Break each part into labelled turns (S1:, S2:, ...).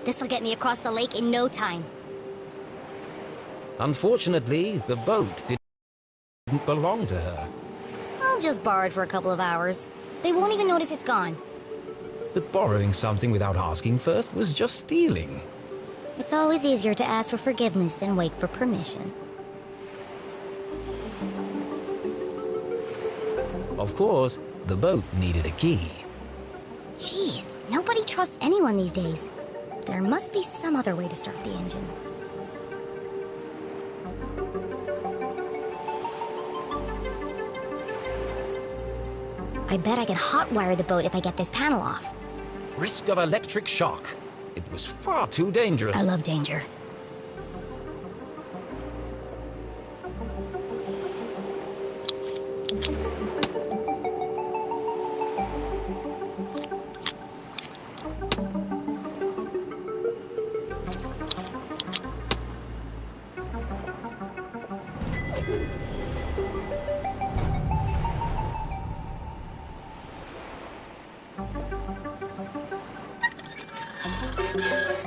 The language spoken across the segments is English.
S1: This'll get me across the lake in no time.
S2: Unfortunately, the boat didn't belong to her.
S1: I'll just borrow it for a couple of hours. They won't even notice it's gone.
S2: But borrowing something without asking first was just stealing.
S1: It's always easier to ask for forgiveness than wait for permission.
S2: Of course, the boat needed a key.
S1: Jeez, nobody trusts anyone these days. There must be some other way to start the engine. I bet I can hotwire the boat if I get this panel off.
S2: Risk of electric shock. It was far too dangerous.
S1: I love danger.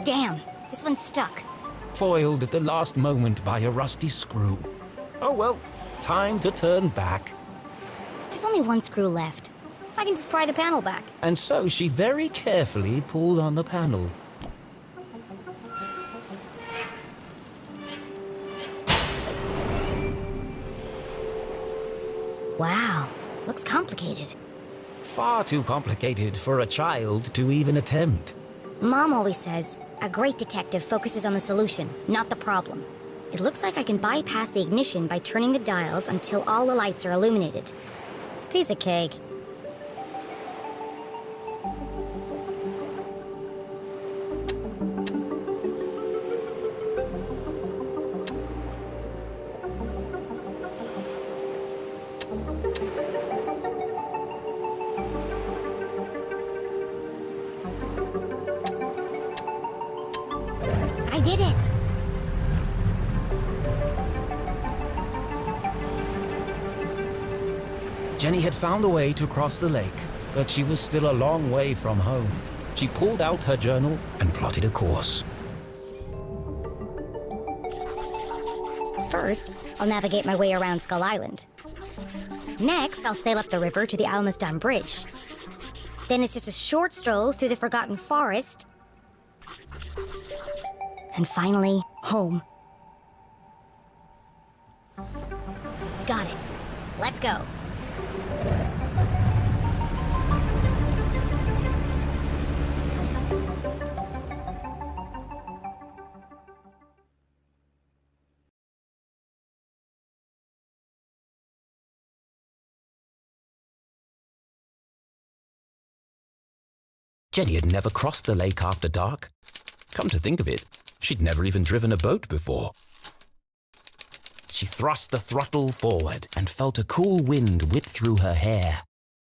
S1: Damn, this one's stuck.
S2: Foiled at the last moment by a rusty screw. Oh well, time to turn back.
S1: There's only one screw left. I can just pry the panel back.
S2: And so she very carefully pulled on the panel.
S1: Wow, looks complicated.
S2: Far too complicated for a child to even attempt.
S1: Mom always says, a great detective focuses on the solution, not the problem. It looks like I can bypass the ignition by turning the dials until all the lights are illuminated. Piece of cake. I did it!
S2: Jenny had found a way to cross the lake, but she was still a long way from home. She pulled out her journal and plotted a course.
S1: First, I'll navigate my way around Skull Island. Next, I'll sail up the river to the Almaston Bridge. Then it's just a short stroll through the Forgotten Forest. And finally, home. Got it. Let's go.
S2: Jenny had never crossed the lake after dark. Come to think of it, she'd never even driven a boat before. She thrust the throttle forward and felt a cool wind whip through her hair.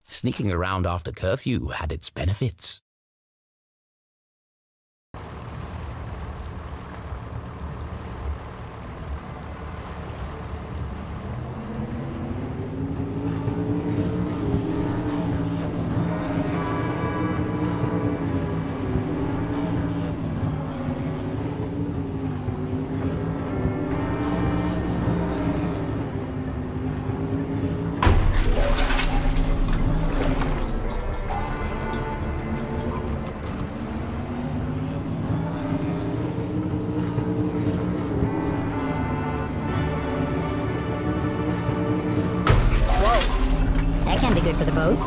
S2: Sneaking around after curfew had its benefits.
S1: That can be good for the boat.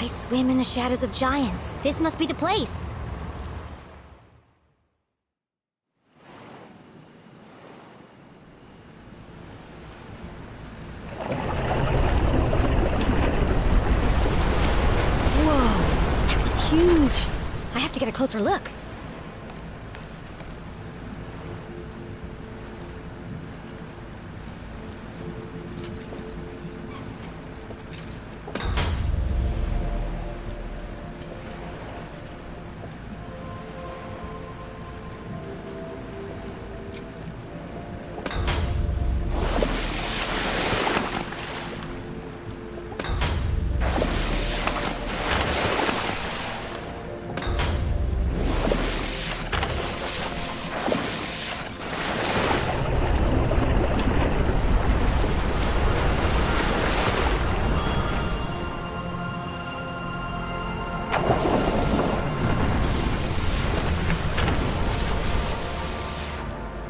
S1: I swim in the shadows of giants. This must be the place. Whoa, that was huge. I have to get a closer look.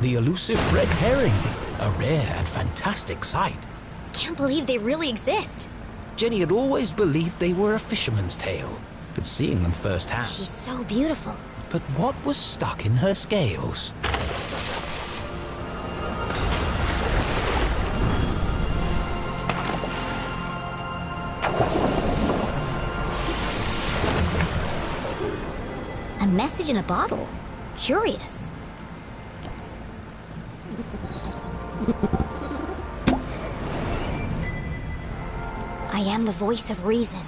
S2: The elusive red herring, a rare and fantastic sight.
S1: Can't believe they really exist.
S2: Jenny had always believed they were a fisherman's tale, but seeing them firsthand.
S1: She's so beautiful.
S2: But what was stuck in her scales?
S1: A message in a bottle. Curious. I am the voice of reason.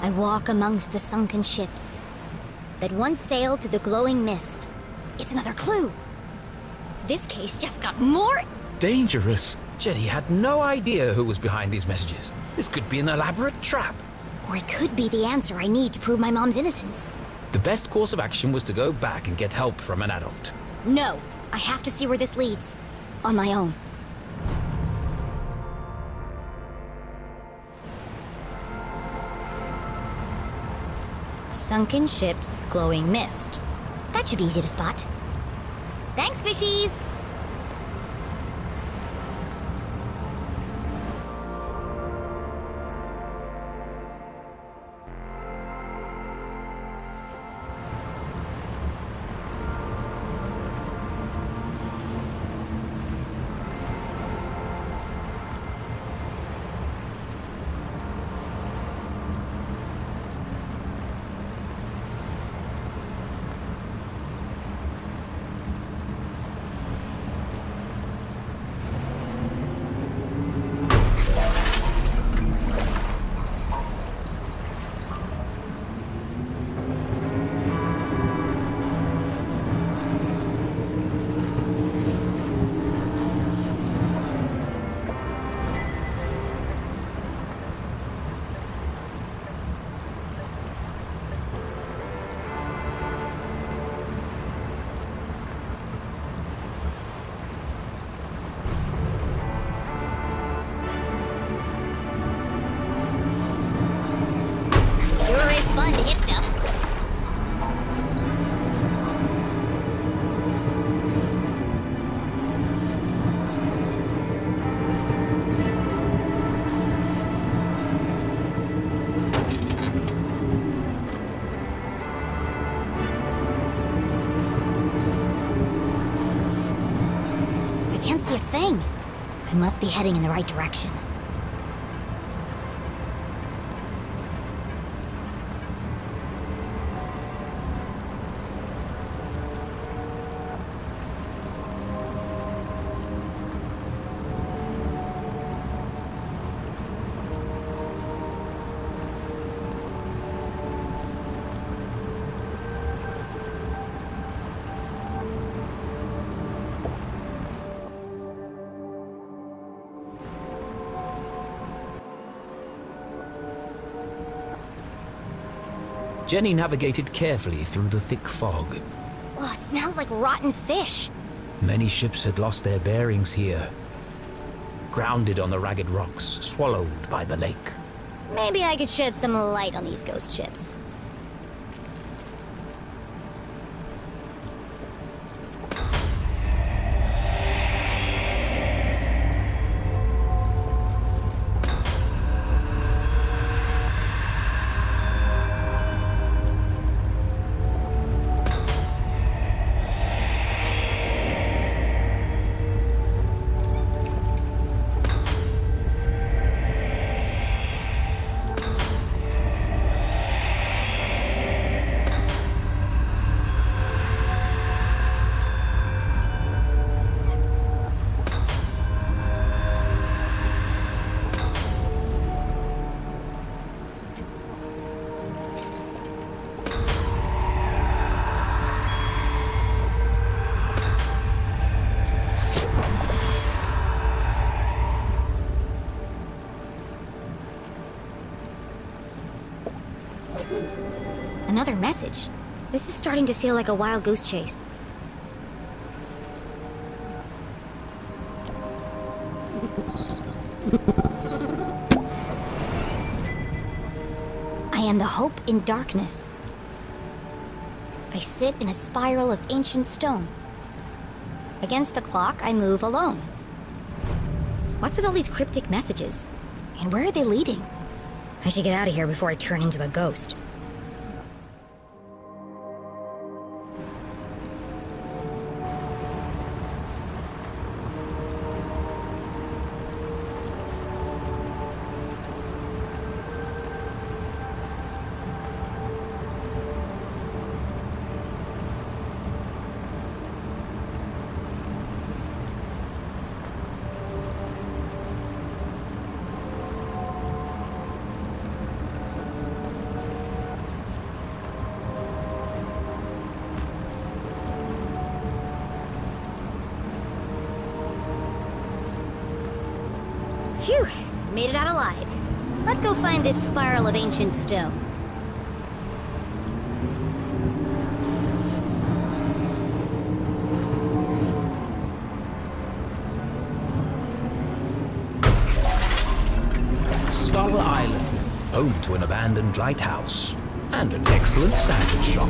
S1: I walk amongst the sunken ships that once sailed through the glowing mist. It's another clue. This case just got more
S2: Dangerous. Jenny had no idea who was behind these messages. This could be an elaborate trap.
S1: Or it could be the answer I need to prove my mom's innocence.
S2: The best course of action was to go back and get help from an adult.
S1: No, I have to see where this leads. On my own. Sunken ships, glowing mist. That should be easy to spot. Thanks, fishies! Sure is fun to hit stuff. I can't see a thing. I must be heading in the right direction.
S2: Jenny navigated carefully through the thick fog.
S1: Oh, it smells like rotten fish.
S2: Many ships had lost their bearings here, grounded on the ragged rocks, swallowed by the lake.
S1: Maybe I could shed some light on these ghost ships. Another message. This is starting to feel like a wild goose chase. I am the hope in darkness. I sit in a spiral of ancient stone. Against the clock, I move alone. What's with all these cryptic messages? And where are they leading? I should get out of here before I turn into a ghost. Phew, made it out alive. Let's go find this spiral of ancient stone.
S2: Skull Island, home to an abandoned lighthouse and an excellent sandwich shop.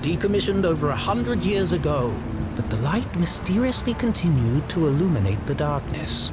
S2: Decommissioned over 100 years ago, but the light mysteriously continued to illuminate the darkness.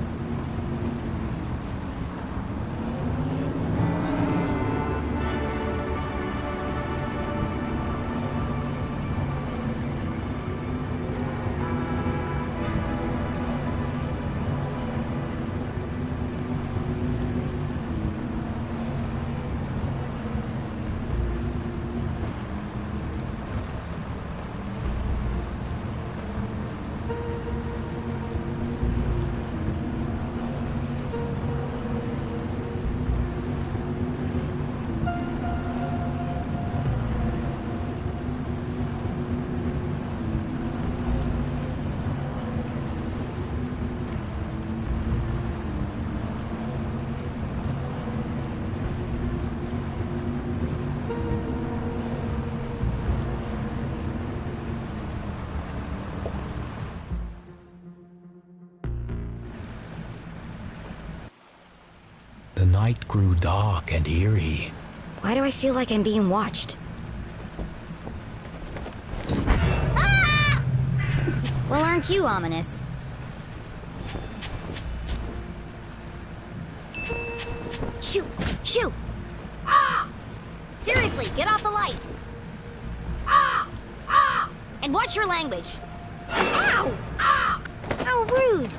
S2: The night grew dark and eerie.
S1: Why do I feel like I'm being watched? Ah! Well, aren't you ominous? Shoot! Shoot! Ah! Seriously, get off the light! Ah! Ah! And watch your language! Ow! Ah! How rude!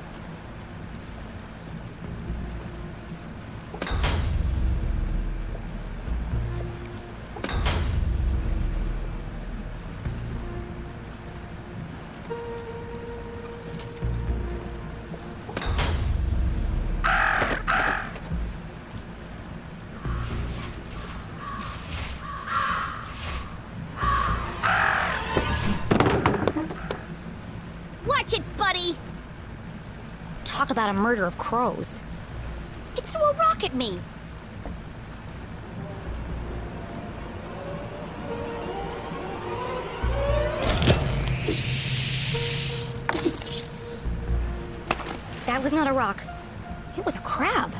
S1: Watch it, buddy! Talk about a murder of crows. It threw a rock at me! That was not a rock. It was a crab.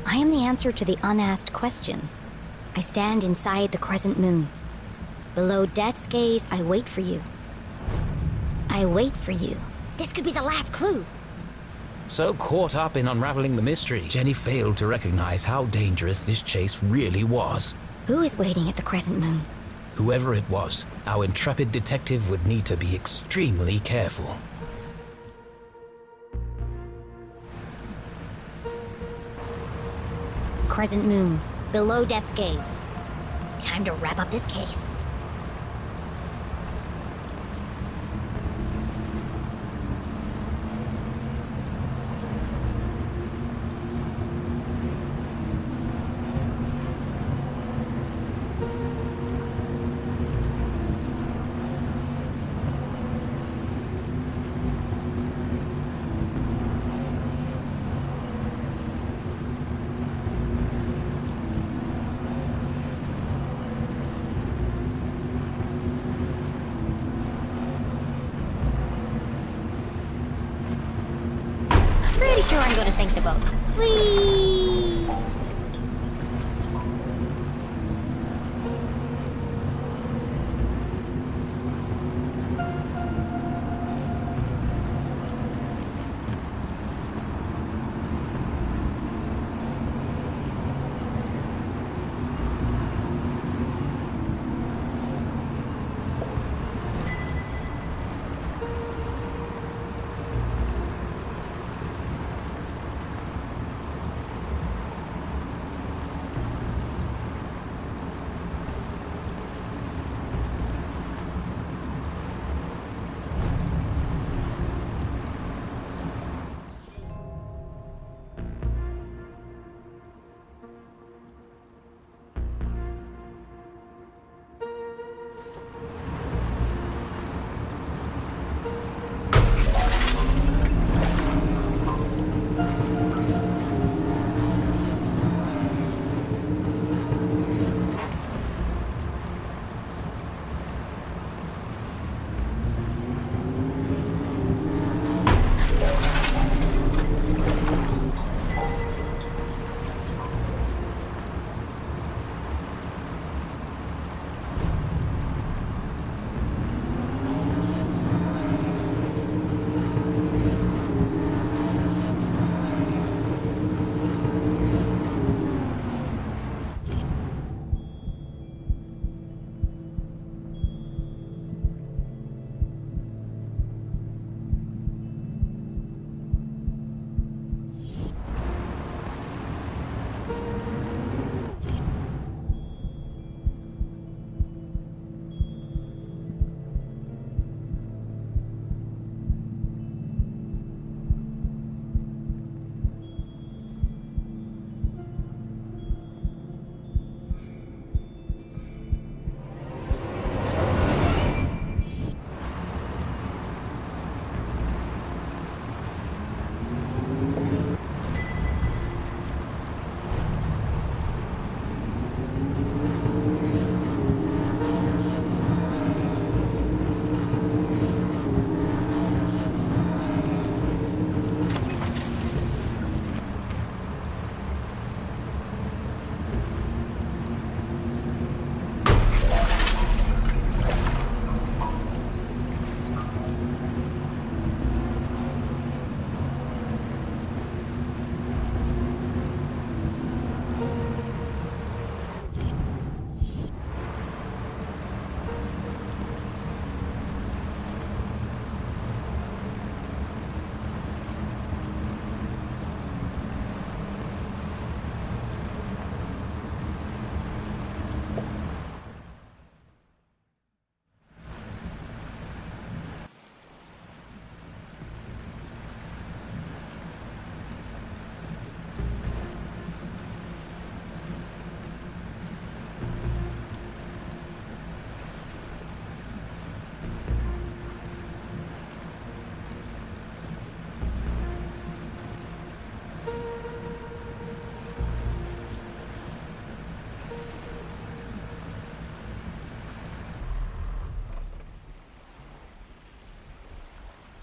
S1: I am the answer to the unasked question. I stand inside the crescent moon. Below death's gaze, I wait for you. I wait for you. This could be the last clue.
S2: So caught up in unraveling the mystery, Jenny failed to recognize how dangerous this chase really was.
S1: Who is waiting at the crescent moon?
S2: Whoever it was, our intrepid detective would need to be extremely careful.
S1: Crescent moon, below death's gaze. Time to wrap up this case. Pretty sure I'm gonna sink the boat. Whee!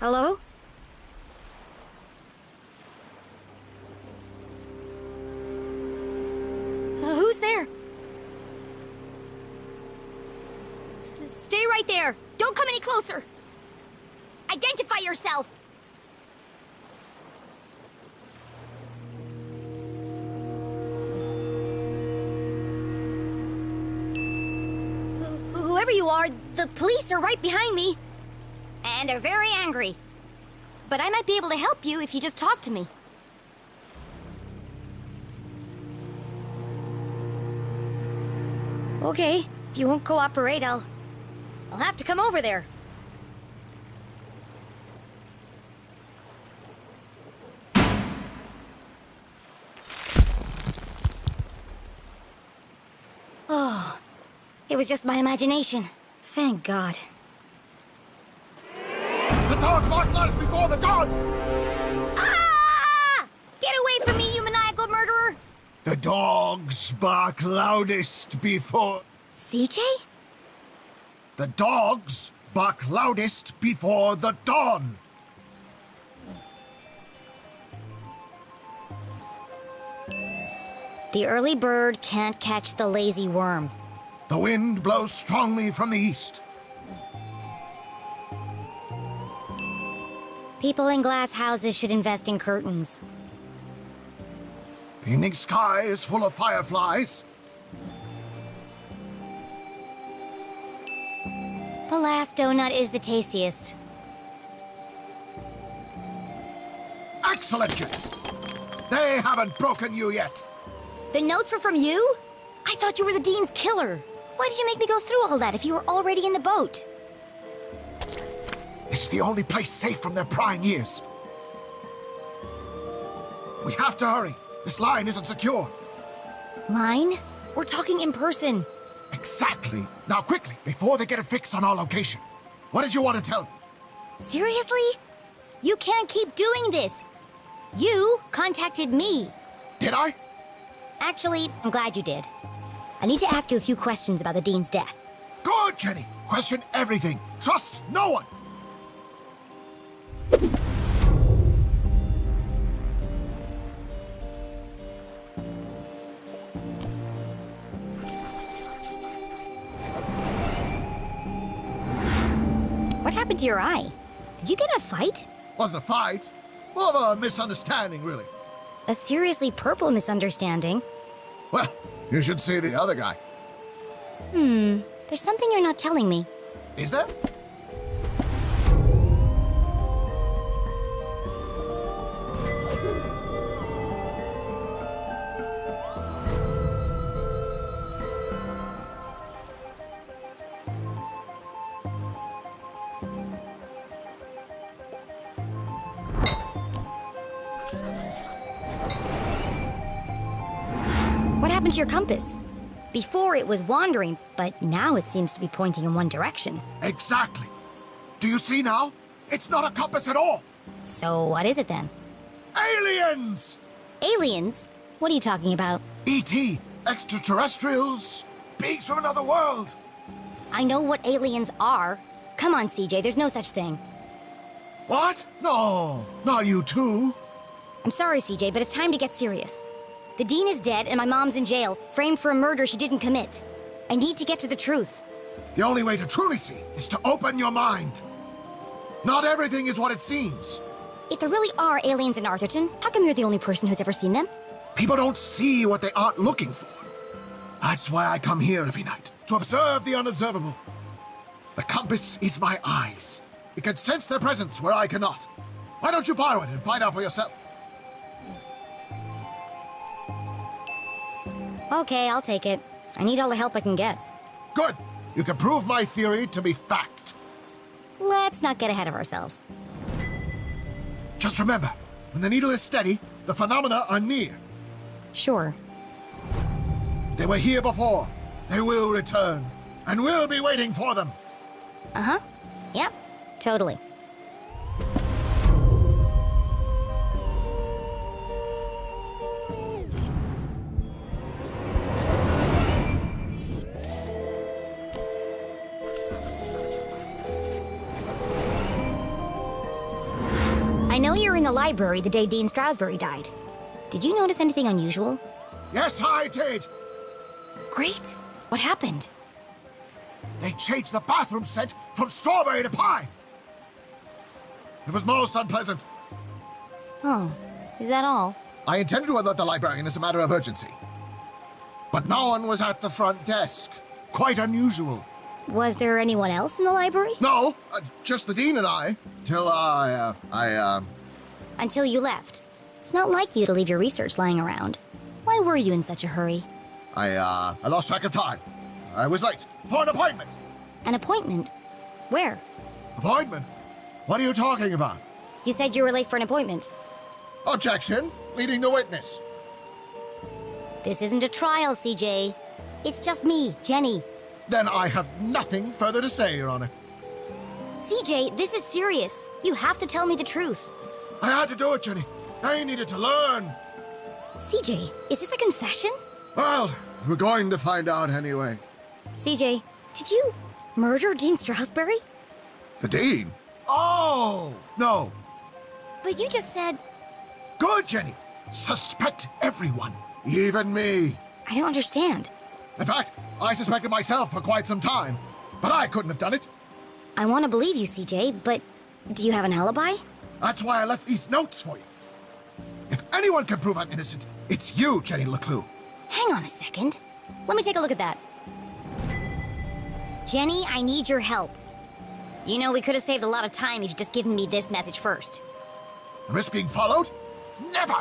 S1: Hello? Who's there? Stay right there! Don't come any closer! Identify yourself! Whoever you are, the police are right behind me. And they're very angry. But I might be able to help you if you just talk to me. Okay, if you won't cooperate, I'll have to come over there. Oh, it was just my imagination. Thank God.
S3: The dogs bark loudest before the dawn!
S1: Ah! Get away from me, you maniacal murderer!
S3: The dogs bark loudest before...
S1: CJ?
S3: The dogs bark loudest before the dawn!
S1: The early bird can't catch the lazy worm.
S3: The wind blows strongly from the east.
S1: People in glass houses should invest in curtains.
S3: The evening sky is full of fireflies.
S1: The last donut is the tastiest.
S3: Excellent, Jenny! They haven't broken you yet.
S1: The notes were from you? I thought you were the Dean's killer. Why did you make me go through all that if you were already in the boat?
S3: This is the only place safe from their prying ears. We have to hurry. This line isn't secure.
S1: Line? We're talking in person.
S3: Exactly. Now quickly, before they get a fix on our location. What did you want to tell me?
S1: Seriously? You can't keep doing this. You contacted me.
S3: Did I?
S1: Actually, I'm glad you did. I need to ask you a few questions about the Dean's death.
S3: Good, Jenny. Question everything. Trust no one.
S1: What happened to your eye? Did you get in a fight?
S3: Wasn't a fight. More of a misunderstanding, really.
S1: A seriously purple misunderstanding?
S3: Well, you should see the other guy.
S1: There's something you're not telling me.
S3: Is there?
S1: What happened to your compass? Before it was wandering, but now it seems to be pointing in one direction.
S3: Exactly. Do you see now? It's not a compass at all.
S1: So what is it then?
S3: Aliens!
S1: Aliens? What are you talking about?
S3: E.T. Extraterrestrials. Beings from another world.
S1: I know what aliens are. Come on, CJ, there's no such thing.
S3: What? No, not you too.
S1: I'm sorry, CJ, but it's time to get serious. The Dean is dead and my mom's in jail, framed for a murder she didn't commit. I need to get to the truth.
S3: The only way to truly see is to open your mind. Not everything is what it seems.
S1: If there really are aliens in Arthurton, how come you're the only person who's ever seen them?
S3: People don't see what they aren't looking for. That's why I come here every night, to observe the unobservable. The compass is my eyes. It can sense their presence where I cannot. Why don't you borrow it and find out for yourself?
S1: Okay, I'll take it. I need all the help I can get.
S3: Good. You can prove my theory to be fact.
S1: Let's not get ahead of ourselves.
S3: Just remember, when the needle is steady, the phenomena are near.
S1: Sure.
S3: They were here before. They will return. And we'll be waiting for them.
S1: Uh-huh. Yep, totally. I know you were in the library the day Dean Stroudsbury died. Did you notice anything unusual?
S3: Yes, I did.
S1: Great. What happened?
S3: They changed the bathroom scent from strawberry to pine. It was most unpleasant.
S1: Oh, is that all?
S3: I intended to alert the librarian as a matter of urgency. But no one was at the front desk. Quite unusual.
S1: Was there anyone else in the library?
S3: No, just the dean and I. Till
S1: Until you left. It's not like you to leave your research lying around. Why were you in such a hurry?
S3: I lost track of time. I was late for an appointment.
S1: An appointment? Where?
S3: Appointment? What are you talking about?
S1: You said you were late for an appointment.
S3: Objection. Leading the witness.
S1: This isn't a trial, CJ. It's just me, Jenny.
S3: Then I have nothing further to say, Your Honor.
S1: CJ, this is serious. You have to tell me the truth.
S3: I had to do it, Jenny. I needed to learn.
S1: CJ, is this a confession?
S3: Well, we're going to find out anyway.
S1: CJ, did you murder Dean Strasberry?
S3: The dean? Oh, no.
S1: But you just said...
S3: Good, Jenny. Suspect everyone, even me.
S1: I don't understand.
S3: In fact, I suspected myself for quite some time, but I couldn't have done it.
S1: I want to believe you, CJ, but do you have an alibi?
S3: That's why I left these notes for you. If anyone can prove I'm innocent, it's you, Jenny Leclue.
S1: Hang on a second. Let me take a look at that. Jenny, I need your help. You know, we could have saved a lot of time if you'd just given me this message first.
S3: Risk being followed? Never!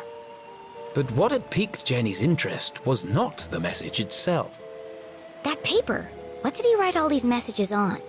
S2: But what had piqued Jenny's interest was not the message itself.
S1: That paper. What did he write all these messages on?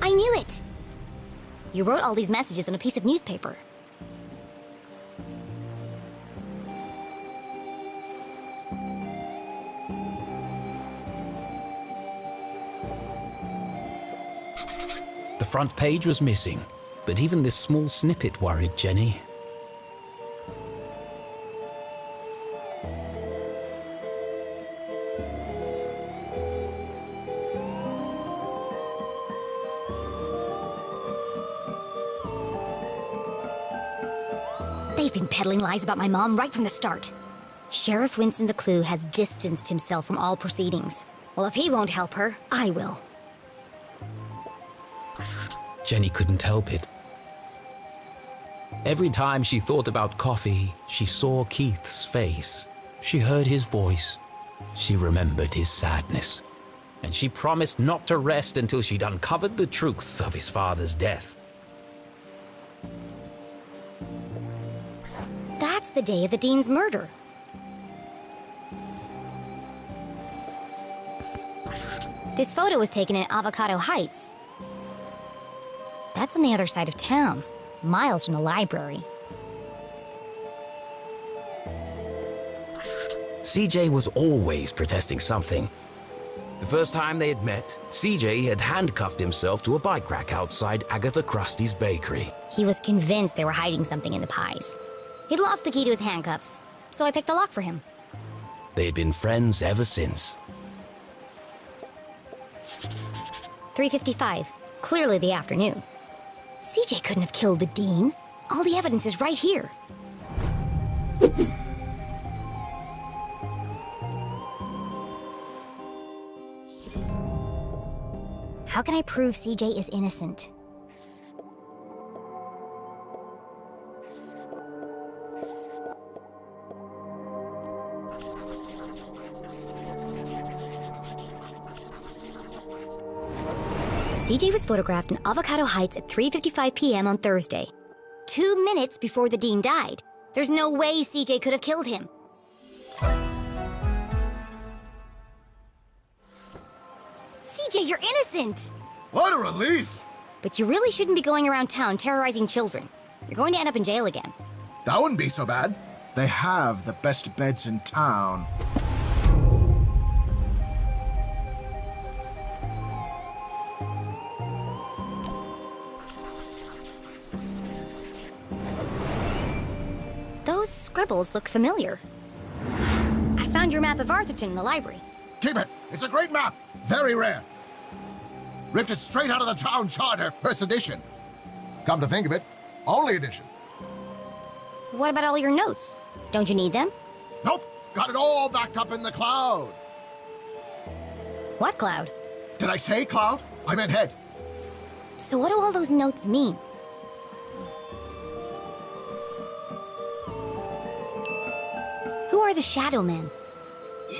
S1: I knew it! You wrote all these messages on a piece of newspaper.
S2: The front page was missing, but even this small snippet worried Jenny.
S1: They've been peddling lies about my mom right from the start. Sheriff Winston Leclue has distanced himself from all proceedings. Well, if he won't help her, I will.
S2: Jenny couldn't help it. Every time she thought about coffee, she saw Keith's face. She heard his voice. She remembered his sadness. And she promised not to rest until she'd uncovered the truth of his father's death.
S1: That's the day of the Dean's murder. This photo was taken in Avocado Heights. That's on the other side of town, miles from the library.
S2: CJ was always protesting something. The first time they had met, CJ had handcuffed himself to a bike rack outside Agatha Krusty's bakery.
S1: He was convinced they were hiding something in the pies. He'd lost the key to his handcuffs, so I picked the lock for him.
S2: They had been friends ever since.
S1: 3:55, clearly the afternoon. CJ couldn't have killed the Dean. All the evidence is right here. How can I prove CJ is innocent? CJ was photographed in Avocado Heights at 3:55 p.m. on Thursday. 2 minutes before the Dean died. There's no way CJ could have killed him. CJ, you're innocent!
S3: What a relief!
S1: But you really shouldn't be going around town terrorizing children. You're going to end up in jail again.
S3: That wouldn't be so bad. They have the best beds in town.
S1: scribbles look familiar. I found your map of Arthurton in the library.
S3: Keep it. It's a great map. Very rare. Ripped it straight out of the town charter, first edition. Come to think of it, only edition.
S1: What about all your notes? Don't you need them?
S3: Nope. Got it all backed up in the cloud.
S1: What cloud?
S3: Did I say cloud? I meant head.
S1: So what do all those notes mean? Who are the Shadow Men?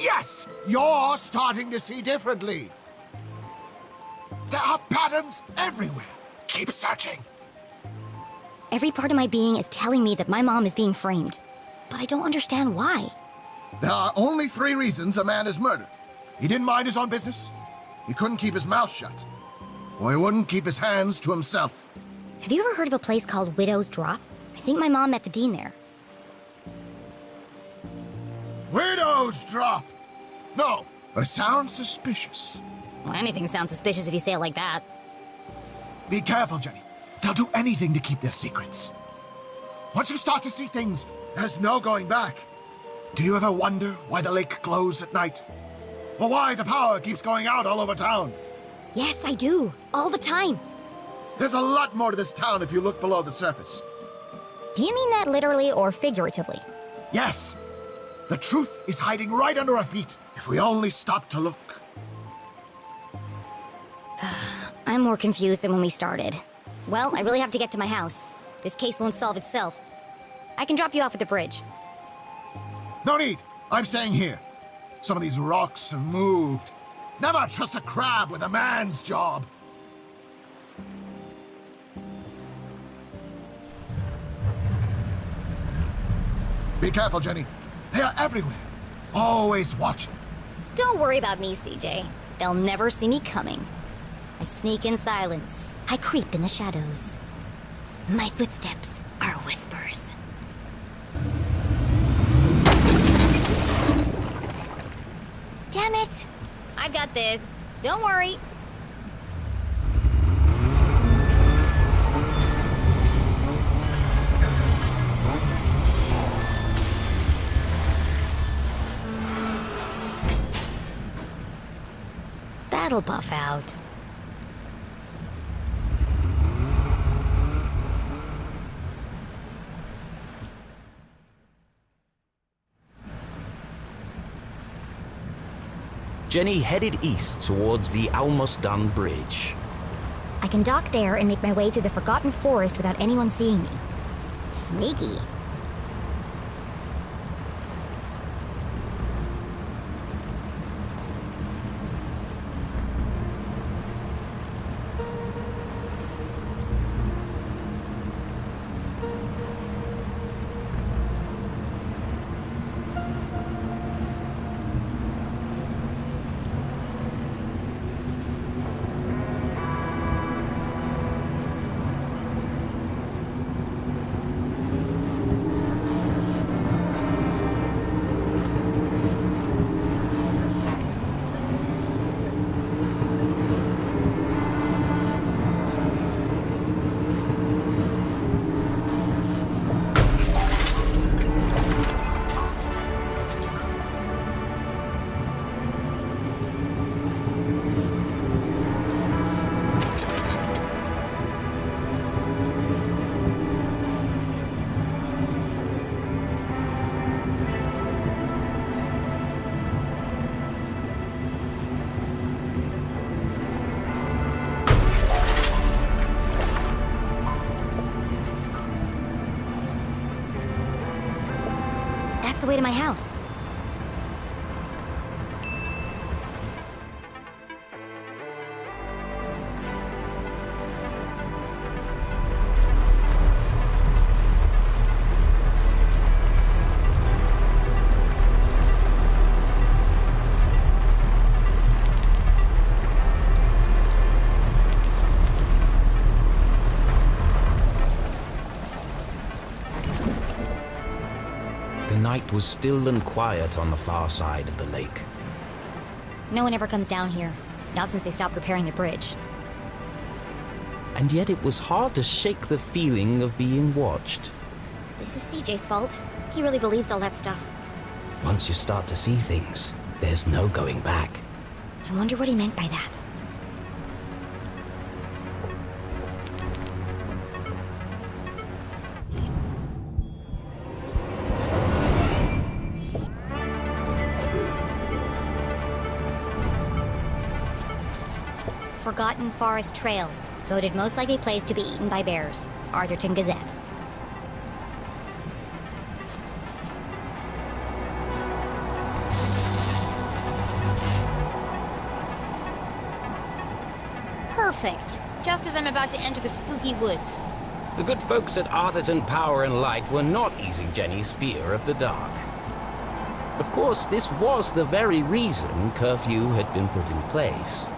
S3: Yes! You're starting to see differently. There are patterns everywhere. Keep searching.
S1: Every part of my being is telling me that my mom is being framed. But I don't understand why.
S3: There are only 3 reasons a man is murdered. He didn't mind his own business. He couldn't keep his mouth shut. Or he wouldn't keep his hands to himself.
S1: Have you ever heard of a place called Widow's Drop? I think my mom met the dean there.
S3: Widow's Drop! No, but it sounds suspicious.
S1: Well, anything sounds suspicious if you say it like that.
S3: Be careful, Jenny. They'll do anything to keep their secrets. Once you start to see things, there's no going back. Do you ever wonder why the lake glows at night? Or why the power keeps going out all over town?
S1: Yes, I do. All the time.
S3: There's a lot more to this town if you look below the surface.
S1: Do you mean that literally or figuratively?
S3: Yes. The truth is hiding right under our feet if we only stop to look.
S1: I'm more confused than when we started. Well, I really have to get to my house. This case won't solve itself. I can drop you off at the bridge.
S3: No need. I'm staying here. Some of these rocks have moved. Never trust a crab with a man's job. Be careful, Jenny. They are everywhere. Always watching.
S1: Don't worry about me, CJ. They'll never see me coming. I sneak in silence. I creep in the shadows. My footsteps are whispers. Damn it! I've got this. Don't worry. That'll buff out.
S2: Jenny headed east towards the almost done bridge.
S1: I can dock there and make my way through the forgotten forest without anyone seeing me. Sneaky. That's the way to my house.
S2: The night was still and quiet on the far side of the lake.
S1: No one ever comes down here. Not since they stopped repairing the bridge.
S2: And yet it was hard to shake the feeling of being watched.
S1: This is CJ's fault. He really believes all that stuff.
S2: Once you start to see things, there's no going back.
S1: I wonder what he meant by that. Forgotten Forest Trail. Voted most likely place to be eaten by bears. Arthurton Gazette. Perfect. Just as I'm about to enter the spooky woods.
S2: The good folks at Arthurton Power and Light were not easing Jenny's fear of the dark. Of course, this was the very reason curfew had been put in place.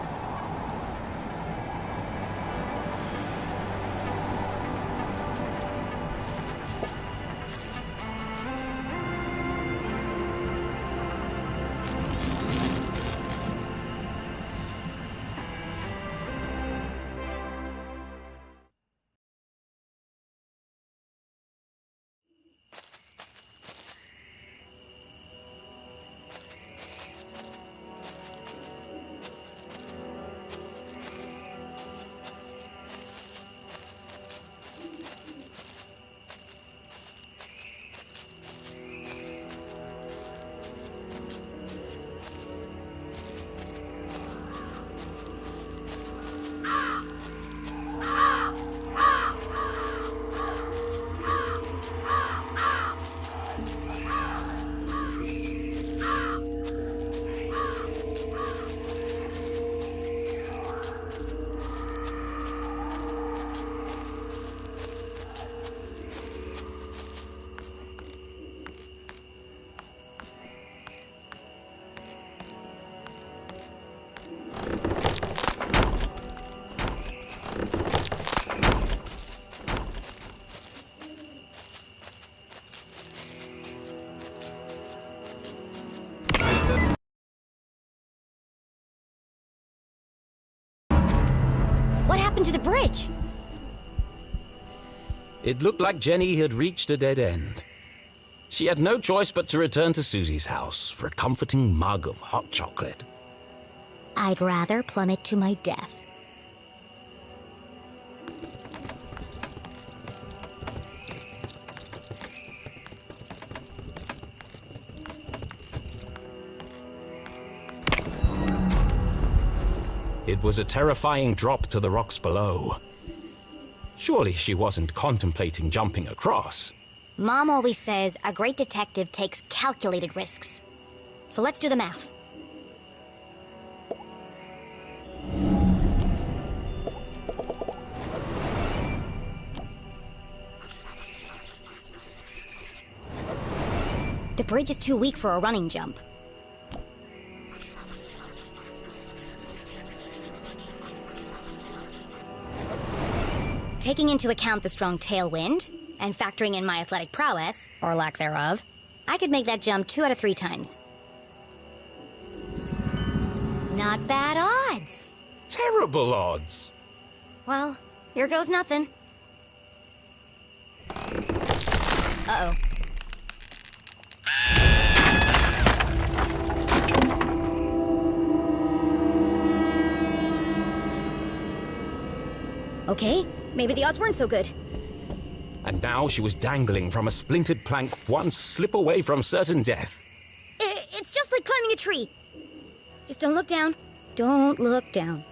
S1: What happened to the bridge?
S2: It looked like Jenny had reached a dead end. She had no choice but to return to Susie's house for a comforting mug of hot chocolate.
S1: I'd rather plummet to my death.
S2: It was a terrifying drop to the rocks below. Surely she wasn't contemplating jumping across.
S1: Mom always says a great detective takes calculated risks. So let's do the math. The bridge is too weak for a running jump. Taking into account the strong tailwind, and factoring in my athletic prowess, or lack thereof, I could make that jump 2 out of 3 times. Not bad odds.
S2: Terrible odds.
S1: Well, here goes nothing. Uh-oh. Okay, maybe the odds weren't so good.
S2: And now she was dangling from a splintered plank, one slip away from certain death.
S1: It's just like climbing a tree. Just don't look down. Don't look down.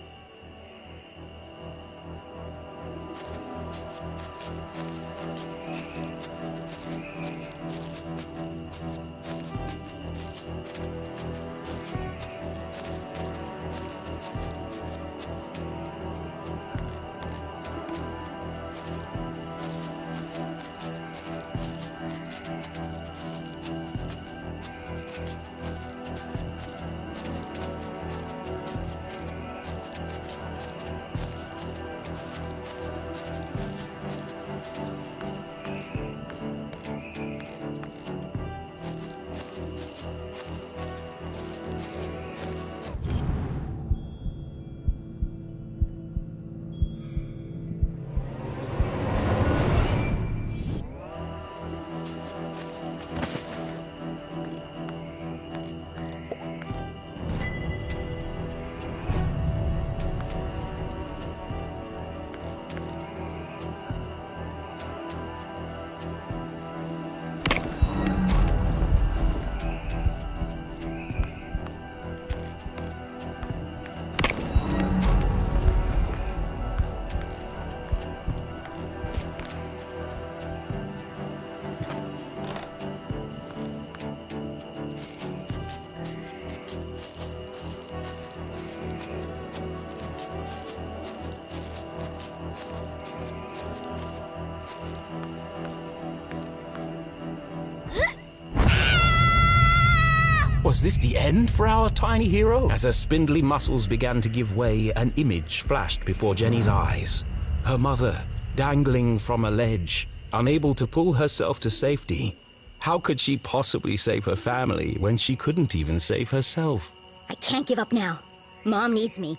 S2: Was this the end for our tiny hero? As her spindly muscles began to give way, an image flashed before Jenny's eyes. Her mother, dangling from a ledge, unable to pull herself to safety. How could she possibly save her family when she couldn't even save herself?
S1: I can't give up now. Mom needs me.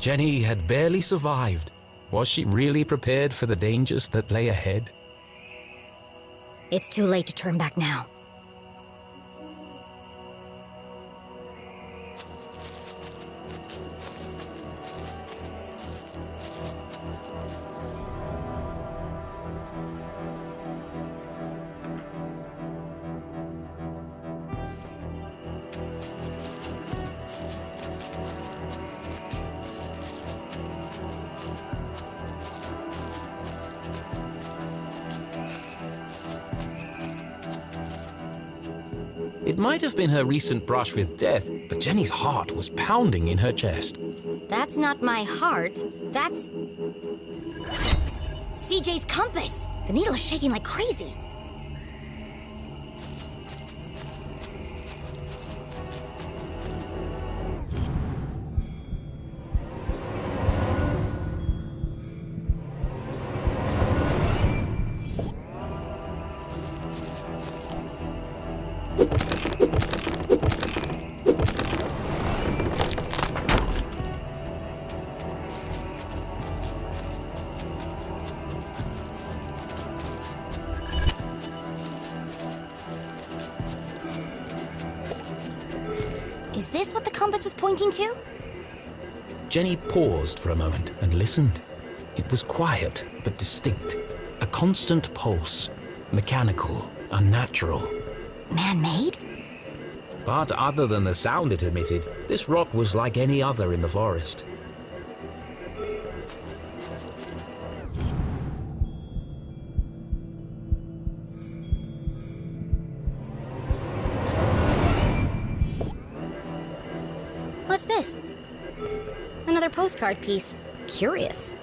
S2: Jenny had barely survived. Was she really prepared for the dangers that lay ahead?
S1: It's too late to turn back now.
S2: It might have been her recent brush with death, but Jenny's heart was pounding in her chest.
S1: That's not my heart. That's... CJ's compass! The needle is shaking like crazy. Is this what the compass was pointing to?
S2: Jenny paused for a moment and listened. It was quiet but distinct. A constant pulse. Mechanical, unnatural.
S1: Man-made?
S2: But other than the sound it emitted, this rock was like any other in the forest.
S1: What's this? Another postcard piece. Curious.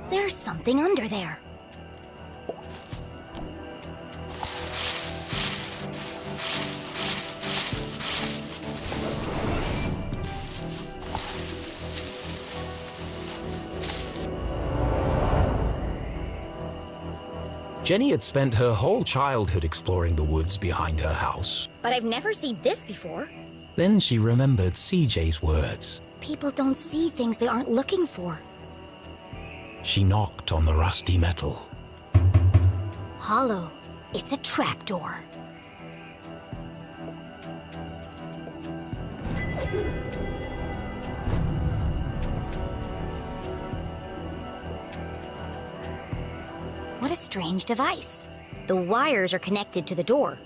S1: There's something under there.
S2: Jenny had spent her whole childhood exploring the woods behind her house.
S1: But I've never seen this before.
S2: Then she remembered CJ's words.
S1: People don't see things they aren't looking for.
S2: She knocked on the rusty metal.
S1: Hollow. It's a trapdoor. What a strange device. The wires are connected to the door.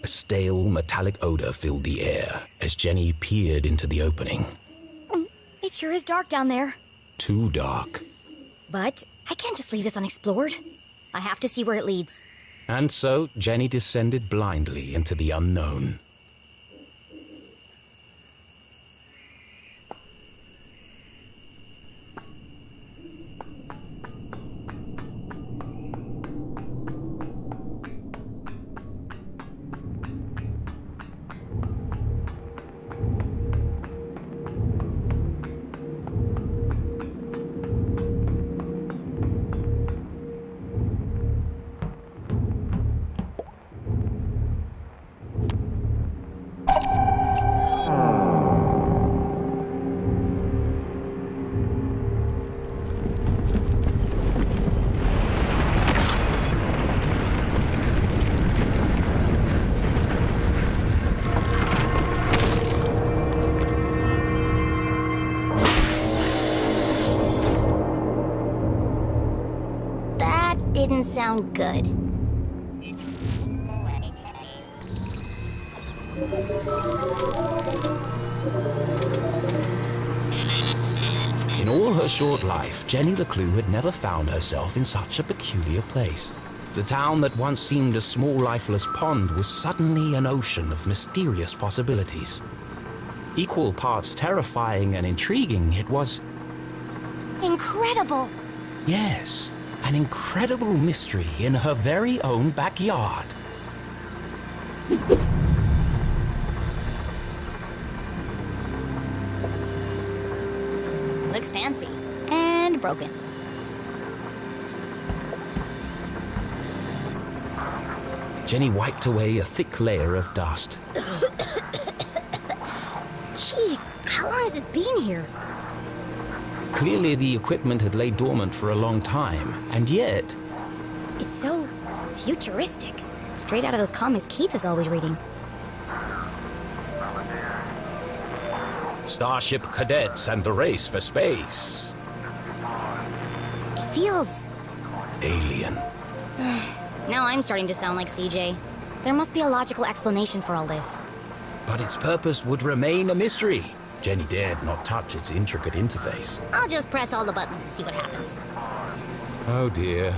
S2: A stale, metallic odor filled the air as Jenny peered into the opening.
S1: It sure is dark down there.
S2: Too dark.
S1: But I can't just leave this unexplored. I have to see where it leads.
S2: And so Jenny descended blindly into the unknown.
S1: Didn't sound good.
S2: In all her short life, Jenny the Clue had never found herself in such a peculiar place. The town that once seemed a small, lifeless pond was suddenly an ocean of mysterious possibilities. Equal parts terrifying and intriguing, it was...
S1: Incredible!
S2: Yes, an incredible mystery in her very own backyard.
S1: Looks fancy. And broken.
S2: Jenny wiped away a thick layer of dust.
S1: Jeez, how long has this been here?
S2: Clearly the equipment had laid dormant for a long time, and yet...
S1: It's so futuristic. Straight out of those comics Keith is always reading.
S2: Starship cadets and the race for space.
S1: It feels...
S2: Alien.
S1: Now I'm starting to sound like CJ. There must be a logical explanation for all this.
S2: But its purpose would remain a mystery. Jenny dared not touch its intricate interface.
S1: I'll just press all the buttons and see what happens.
S2: Oh dear.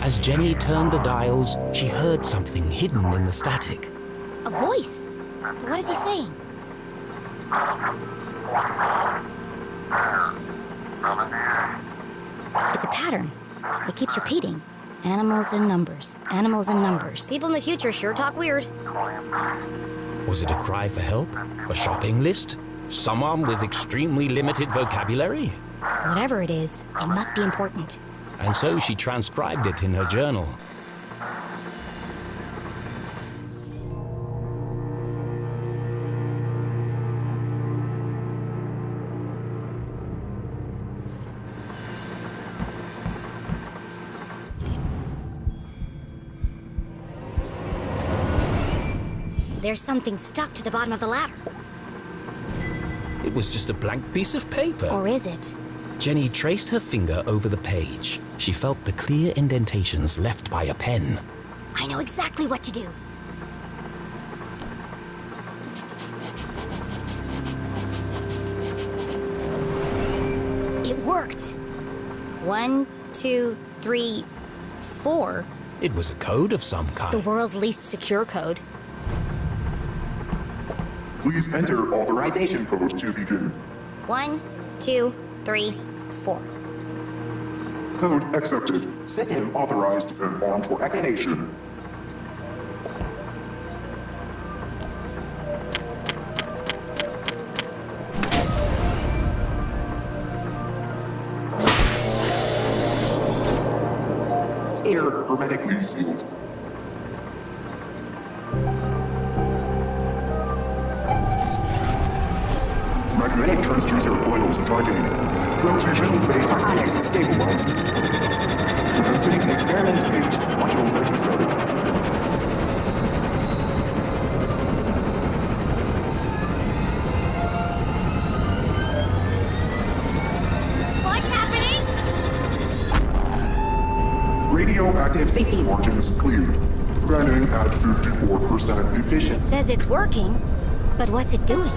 S2: As Jenny turned the dials, she heard something hidden in the static.
S1: A voice? But what is he saying? It's a pattern. It keeps repeating. Animals and numbers. Animals and numbers. People in the future sure talk weird.
S2: Was it a cry for help? A shopping list? Someone with extremely limited vocabulary?
S1: Whatever it is, it must be important.
S2: And so she transcribed it in her journal.
S1: There's something stuck to the bottom of the ladder.
S2: It was just a blank piece of paper.
S1: Or is it?
S2: Jenny traced her finger over the page. She felt the clear indentations left by a pen.
S1: I know exactly what to do. It worked. 1, 2, 3, 4.
S2: It was a code of some kind.
S1: The world's least secure code.
S4: Please enter authorization code to begin.
S1: 1, 2, 3, 4.
S4: Code accepted. System authorized and armed for activation. Sphere hermetically sealed. Magnetic transducer coils charging. Rotation phase harmonics stabilized. Commencing experiment page, module 37.
S1: What's happening?
S4: Radioactive safety margins cleared. Running at 54% efficient.
S1: Says it's working, but what's it doing?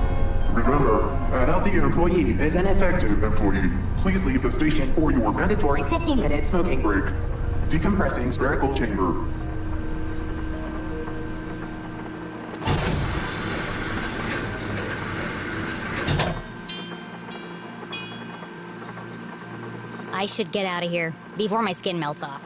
S4: Remember, a healthy employee is an effective employee. Please leave the station for your mandatory 15-minute smoking break. Decompressing spherical chamber.
S1: I should get out of here before my skin melts off.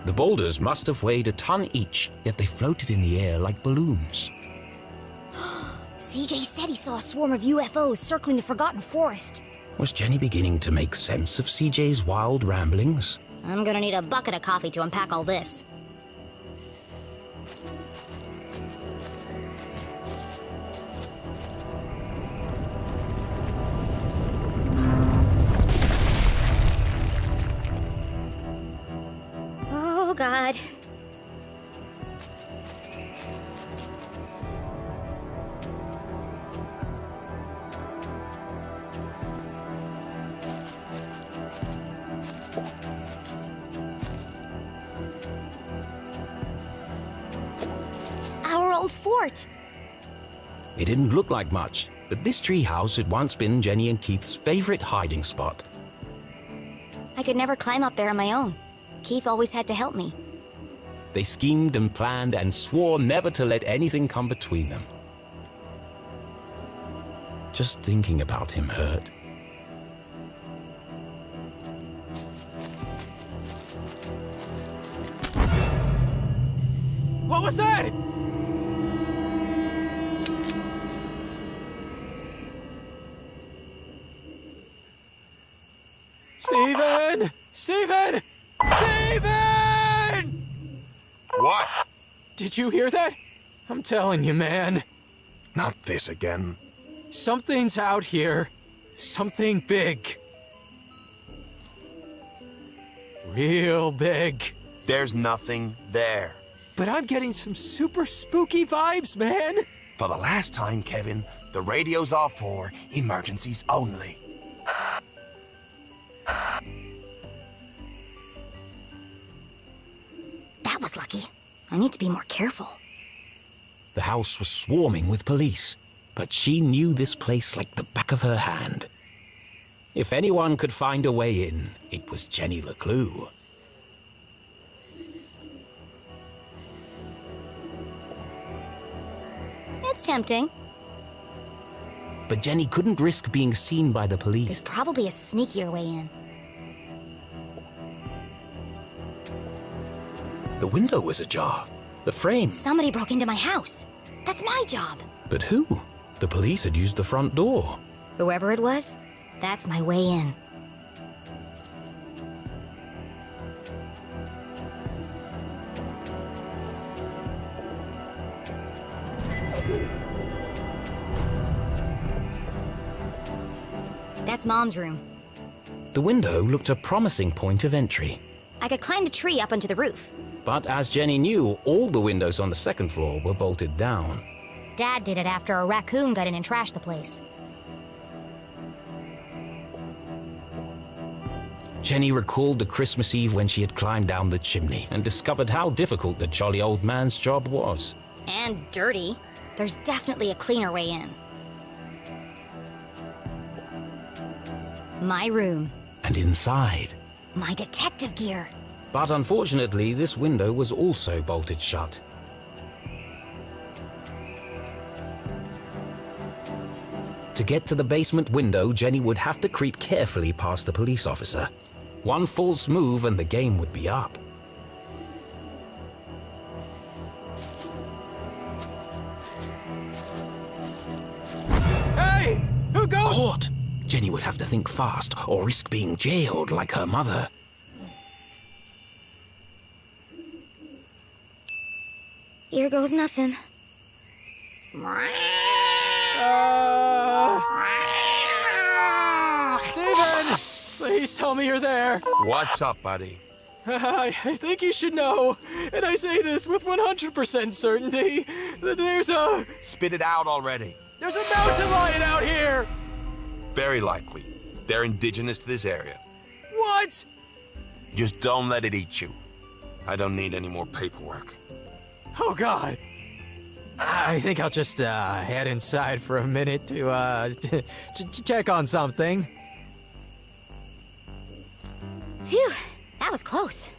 S2: The boulders must have weighed a ton each, yet they floated in the air like balloons.
S1: CJ said he saw a swarm of UFOs circling the Forgotten Forest.
S2: Was Jenny beginning to make sense of CJ's wild ramblings?
S1: I'm gonna need a bucket of coffee to unpack all this. Oh, God. Our old fort.
S2: It didn't look like much, but this treehouse had once been Jenny and Keith's favorite hiding spot.
S1: I could never climb up there on my own. Keith always had to help me.
S2: They schemed and planned and swore never to let anything come between them. Just thinking about him hurt.
S5: What was that? Steven! Steven! Steven!
S6: What?
S5: Did you hear that? I'm telling you, man.
S6: Not this again.
S5: Something's out here. Something big. Real big.
S6: There's nothing there.
S5: But I'm getting some super spooky vibes, man.
S6: For the last time, Kevin, the radio's off for emergencies only.
S1: That was lucky. I need to be more careful.
S2: The house was swarming with police, but she knew this place like the back of her hand. If anyone could find a way in, it was Jenny LeClue.
S1: It's tempting.
S2: But Jenny couldn't risk being seen by the
S1: There's
S2: police.
S1: probably a sneakier way in.
S2: The window was ajar. The frame.
S1: Somebody broke into my house. That's my job.
S2: But who? The police had used the front door.
S1: Whoever it was, that's my way in. That's Mom's room.
S2: The window looked a promising point of entry.
S1: I could climb the tree up onto the roof.
S2: But as Jenny knew, all the windows on the second floor were bolted down.
S1: Dad did it after a raccoon got in and trashed the place.
S2: Jenny recalled the Christmas Eve when she had climbed down the chimney and discovered how difficult the jolly old man's job was.
S1: And dirty. There's definitely a cleaner way in. My room.
S2: And inside.
S1: My detective gear.
S2: But unfortunately, this window was also bolted shut. To get to the basement window, Jenny would have to creep carefully past the police officer. One false move and the game would be up.
S5: Hey! Who goes?
S2: Caught! Jenny would have to think fast or risk being jailed like her mother.
S1: Here goes nothing.
S5: Steven! Please tell me you're there.
S6: What's up, buddy?
S5: I think you should know, and I say this with 100% certainty, that there's a
S6: Spit it out already.
S5: mountain lion out here!
S6: Very likely. They're indigenous to this area.
S5: What?
S6: Just don't let it eat you. I don't need any more paperwork.
S5: Oh, God. I think I'll just head inside for a minute to check on something.
S1: Phew, that was close.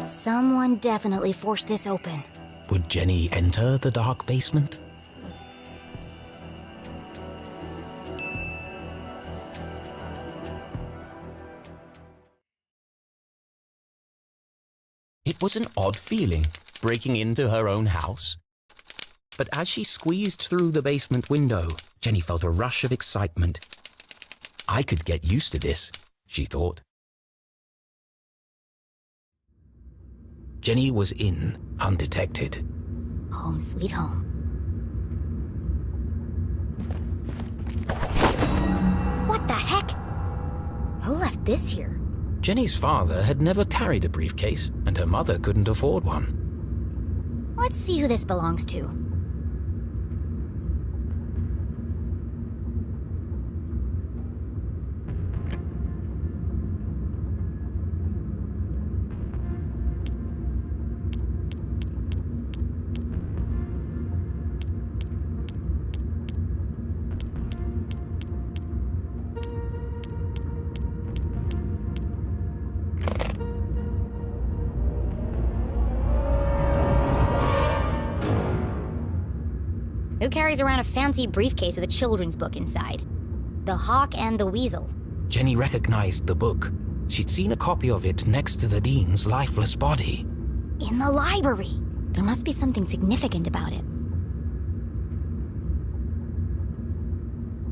S1: Someone definitely forced this open.
S2: Would Jenny enter the dark basement? It was an odd feeling, breaking into her own house. But as she squeezed through the basement window, Jenny felt a rush of excitement. I could get used to this, she thought. Jenny was in, undetected.
S1: Home sweet home. What the heck? Who left this here?
S2: Jenny's father had never carried a briefcase, and her mother couldn't afford one.
S1: Let's see who this belongs to. Who carries around a fancy briefcase with a children's book inside? The Hawk and the Weasel.
S2: Jenny recognized the book. She'd seen a copy of it next to the dean's lifeless body.
S1: In the library! There must be something significant about it.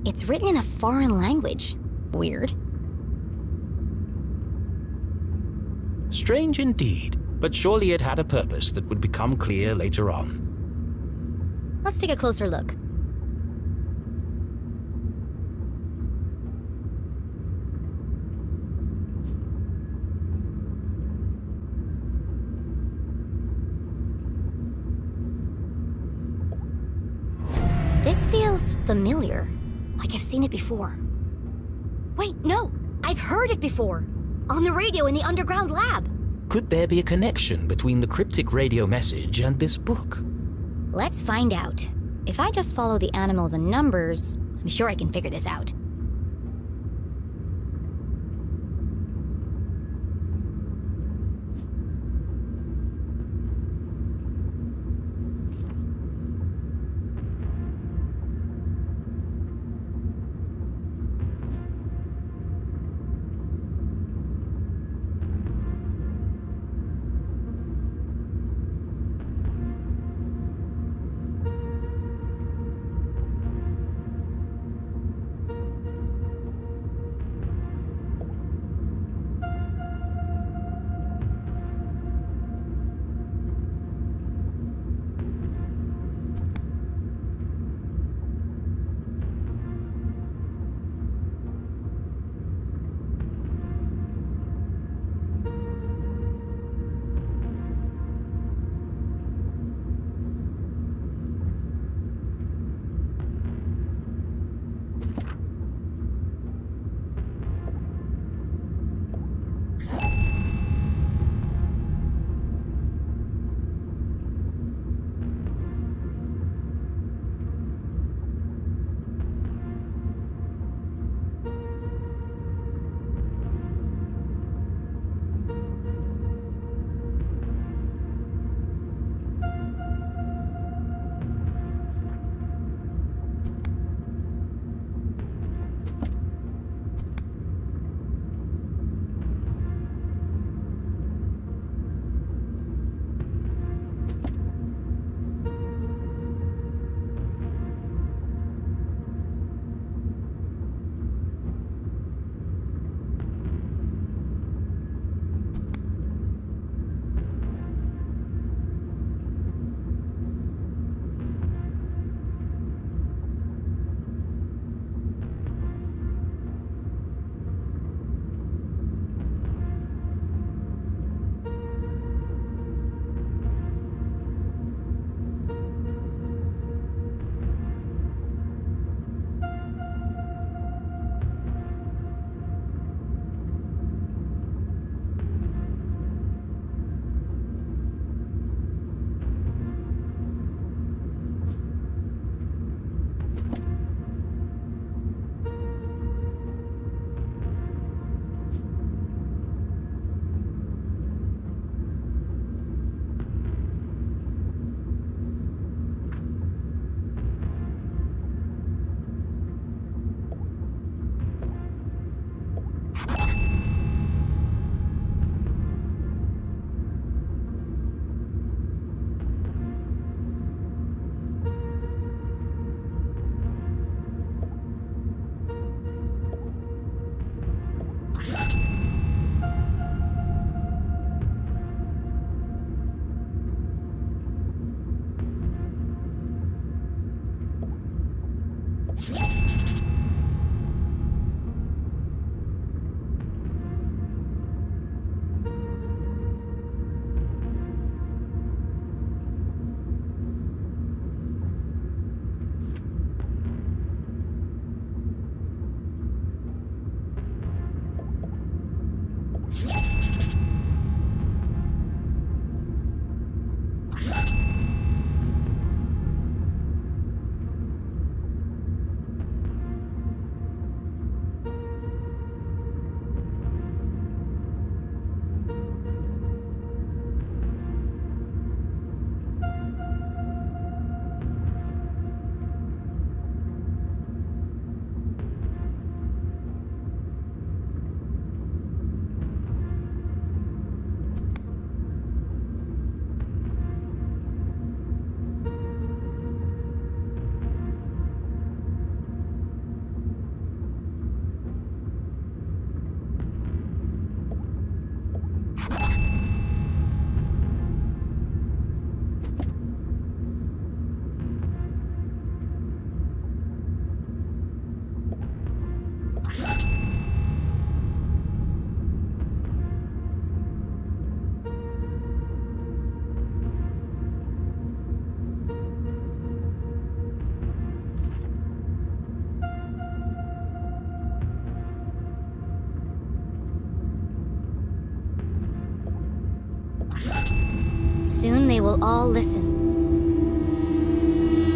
S1: It's written in a foreign language. Weird.
S2: Strange indeed, but surely it had a purpose that would become clear later on.
S1: Let's take a closer look. This feels familiar, like I've seen it before. Wait, no! I've heard it before! On the radio in the underground lab!
S2: Could there be a connection between the cryptic radio message and this book?
S1: Let's find out. If I just follow the animals and numbers, I'm sure I can figure this out. Soon they will all listen.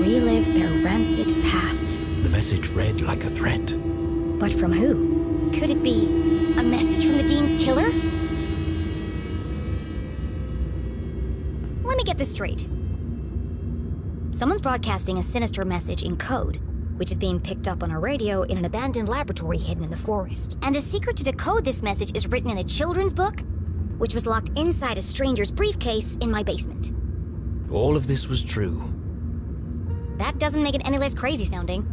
S1: Relive their rancid past.
S2: The message read like a threat.
S1: But from who? Could it be a message from the Dean's killer? Let me get this straight. Someone's broadcasting a sinister message in code, which is being picked up on a radio in an abandoned laboratory hidden in the forest. And the secret to decode this message is written in a children's book, which was locked inside a stranger's briefcase in my basement.
S2: All of this was true.
S1: That doesn't make it any less crazy sounding.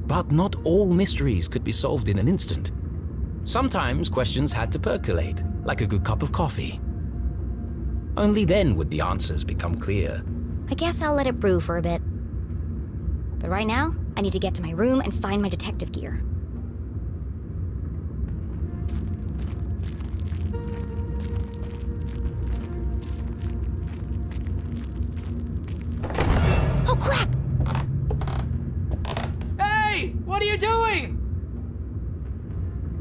S2: But not all mysteries could be solved in an instant. Sometimes questions had to percolate, like a good cup of coffee. Only then would the answers become clear.
S1: I guess I'll let it brew for a bit. But right now, I need to get to my room and find my detective gear. Oh crap!
S5: Hey! What are you doing?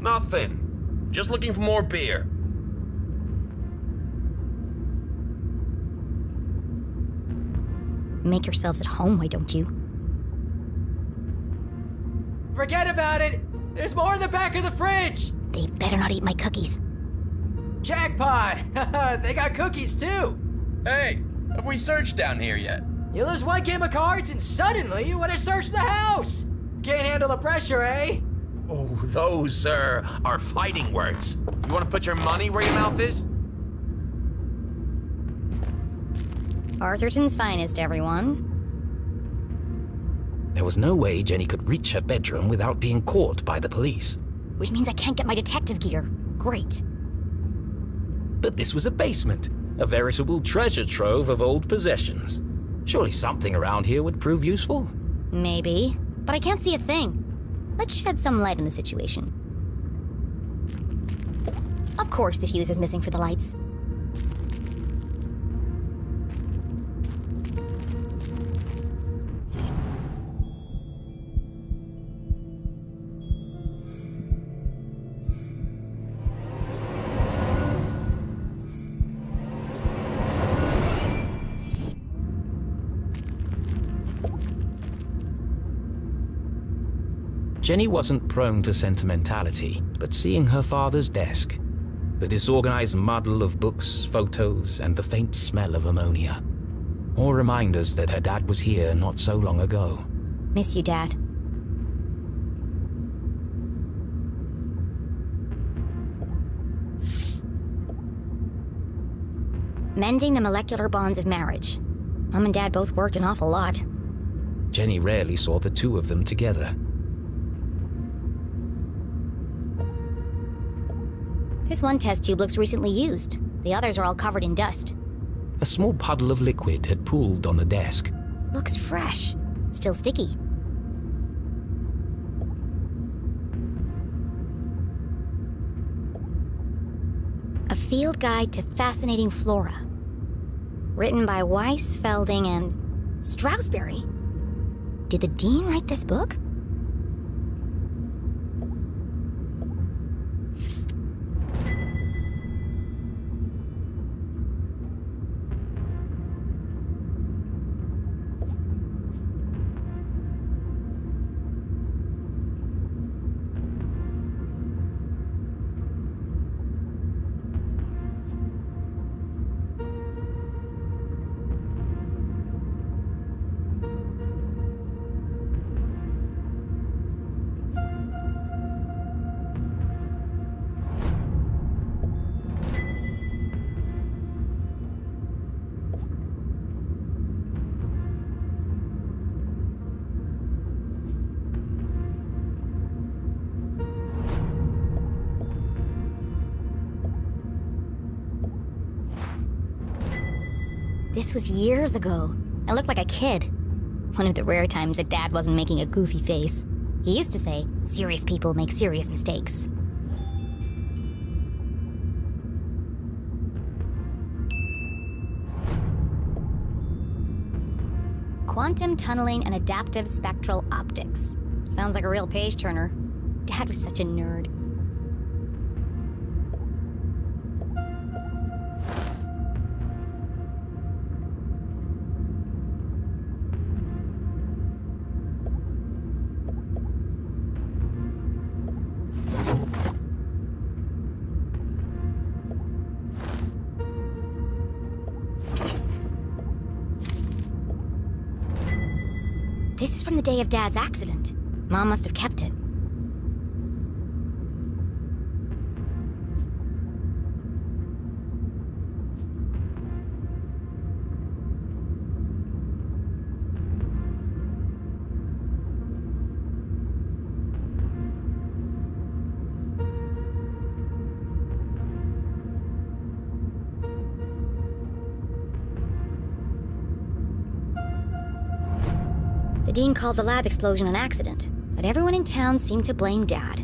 S6: Nothing. Just looking for more beer.
S1: Make yourselves at home, why don't you?
S5: Forget about it! There's more in the back of the fridge!
S1: They better not eat my cookies.
S5: Jackpot! They got cookies too!
S6: Hey, have we searched down here yet?
S5: You lose one game of cards and suddenly you want to search the house! Can't handle the pressure, eh?
S6: Oh, those, sir, are fighting words. You want to put your money where your mouth is?
S1: Arthurton's finest, everyone.
S2: There was no way Jenny could reach her bedroom without being caught by the police.
S1: Which means I can't get my detective gear. Great.
S2: But this was a basement, a veritable treasure trove of old possessions. Surely something around here would prove useful.
S1: Maybe, but I can't see a thing. Let's shed some light on the situation. Of course the fuse is missing for the lights.
S2: Jenny wasn't prone to sentimentality, but seeing her father's desk, the disorganized muddle of books, photos, and the faint smell of ammonia, all reminders that her dad was here not so long ago.
S1: Miss you, Dad. Mending the molecular bonds of marriage. Mom and Dad both worked an awful lot.
S2: Jenny rarely saw the two of them together.
S1: This one test tube looks recently used. The others are all covered in dust.
S2: A small puddle of liquid had pooled on the desk.
S1: Looks fresh. Still sticky. A field guide to fascinating flora. Written by Weiss, Felding, and Strasberry. Did the Dean write this book? This was years ago. I looked like a kid. One of the rare times that Dad wasn't making a goofy face. He used to say, serious people make serious mistakes. Quantum tunneling and adaptive spectral optics. Sounds like a real page turner. Dad was such a nerd. This is from the day of Dad's accident. Mom must have kept it. The dean called the lab explosion an accident, but everyone in town seemed to blame Dad.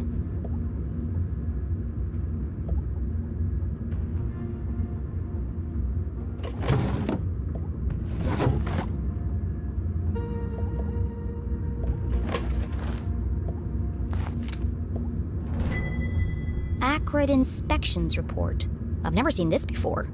S1: Acrid inspections report. I've never seen this before.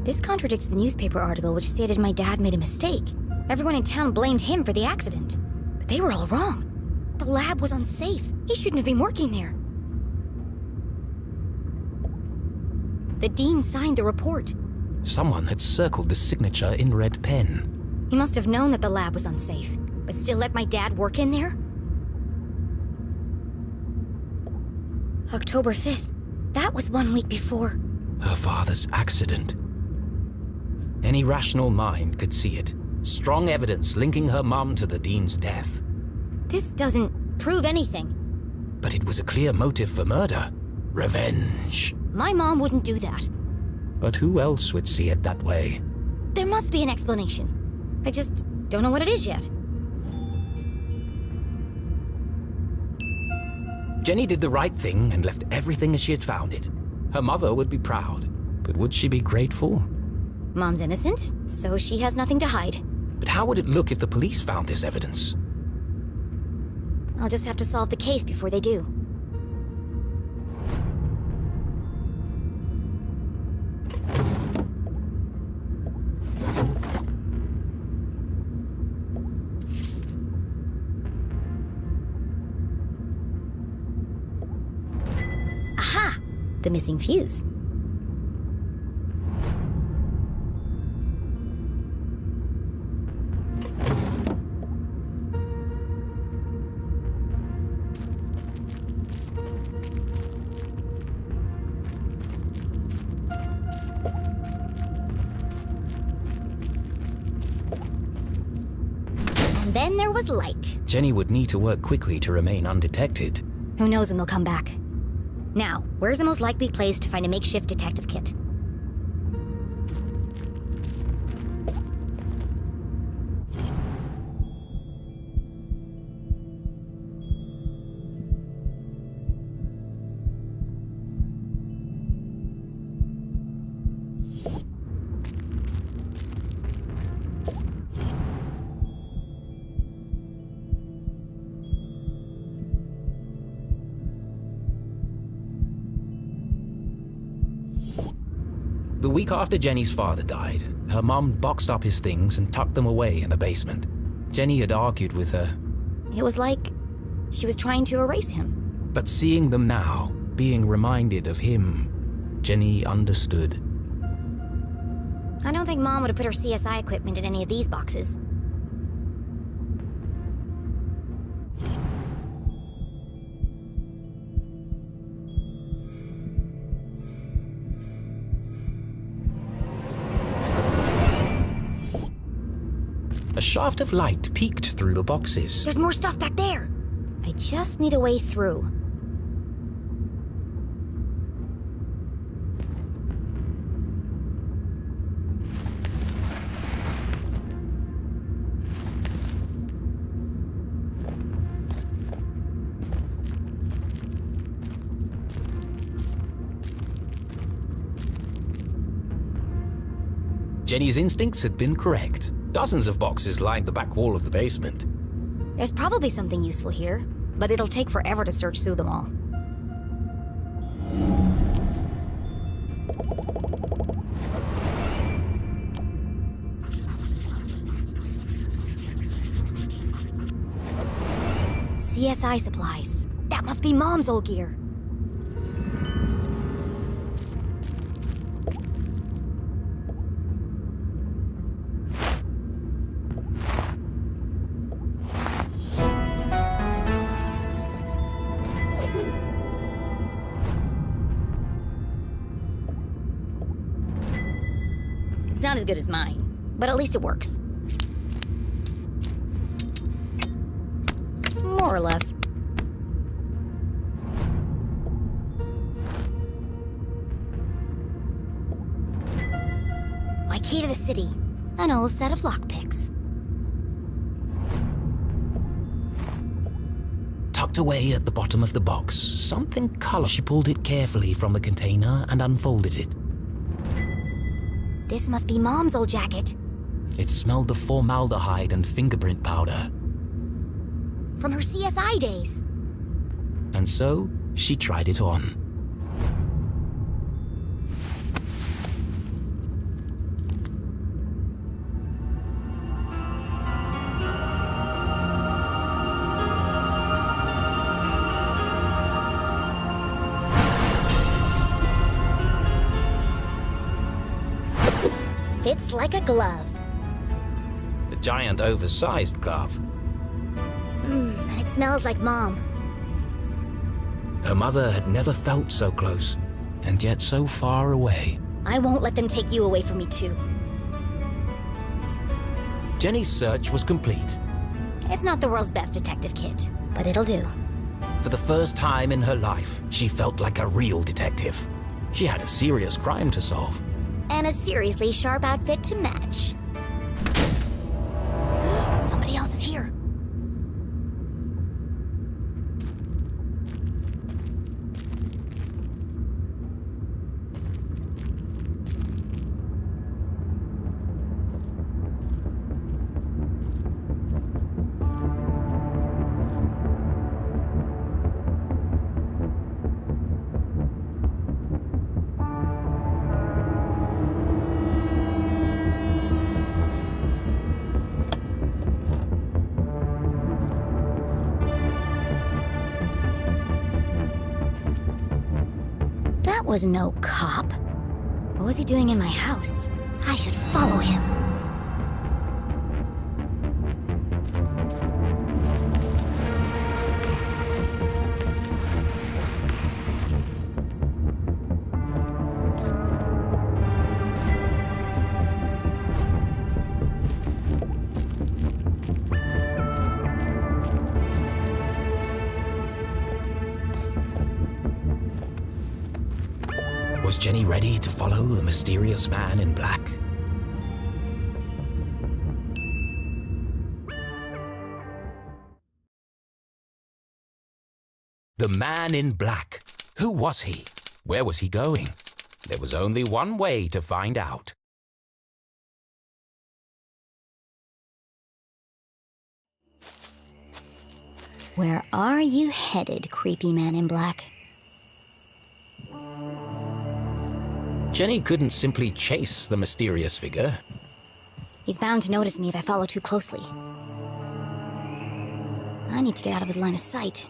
S1: This contradicts the newspaper article which stated my dad made a mistake. Everyone in town blamed him for the accident. But they were all wrong. The lab was unsafe. He shouldn't have been working there. The dean signed the report.
S2: Someone had circled the signature in red pen.
S1: He must have known that the lab was unsafe, but still let my dad work in there? October 5th. That was 1 week before.
S2: Her father's accident. Any rational mind could see it. Strong evidence linking her mum to the dean's death.
S1: This doesn't prove anything.
S2: But it was a clear motive for murder. Revenge.
S1: My mom wouldn't do that.
S2: But who else would see it that way?
S1: There must be an explanation. I just don't know what it is yet.
S2: Jenny did the right thing and left everything as she had found it. Her mother would be proud, but would she be grateful?
S1: Mom's innocent, so she has nothing to hide.
S2: But how would it look if the police found this evidence?
S1: I'll just have to solve the case before they do. Aha! The missing fuse. Then there was light.
S2: Jenny would need to work quickly to remain undetected.
S1: Who knows when they'll come back. Now, where's the most likely place to find a makeshift detective kit?
S2: The week after Jenny's father died, her mum boxed up his things and tucked them away in the basement. Jenny had argued with her.
S1: It was like she was trying to erase him.
S2: But seeing them now, being reminded of him, Jenny understood.
S1: I don't think Mom would have put her CSI equipment in any of these boxes.
S2: A shaft of light peeked through the boxes.
S1: There's more stuff back there. I just need a way through.
S2: Jenny's instincts had been correct. Dozens of boxes lined the back wall of the basement.
S1: There's probably something useful here, but it'll take forever to search through them all. CSI supplies. That must be Mom's old gear. It's not as good as mine, but at least it works. More or less. My key to the city. An old set of lockpicks.
S2: Tucked away at the bottom of the box, something color. She pulled it carefully from the container and unfolded it.
S1: This must be Mom's old jacket.
S2: It smelled of formaldehyde and fingerprint powder.
S1: From her CSI days.
S2: And so, she tried it on.
S1: Fits like a glove.
S2: A giant oversized glove.
S1: And it smells like Mom.
S2: Her mother had never felt so close, and yet so far away.
S1: I won't let them take you away from me too.
S2: Jenny's search was complete.
S1: It's not the world's best detective kit, but it'll do.
S2: For the first time in her life, she felt like a real detective. She had a serious crime to solve.
S1: And a seriously sharp outfit to match. Somebody else is here. That was no cop. What was he doing in my house? I should follow him.
S2: Was Jenny ready to follow the mysterious man in black? The man in black. Who was he? Where was he going? There was only one way to find out.
S1: Where are you headed, creepy man in black?
S2: Jenny couldn't simply chase the mysterious figure.
S1: He's bound to notice me if I follow too closely. I need to get out of his line of sight.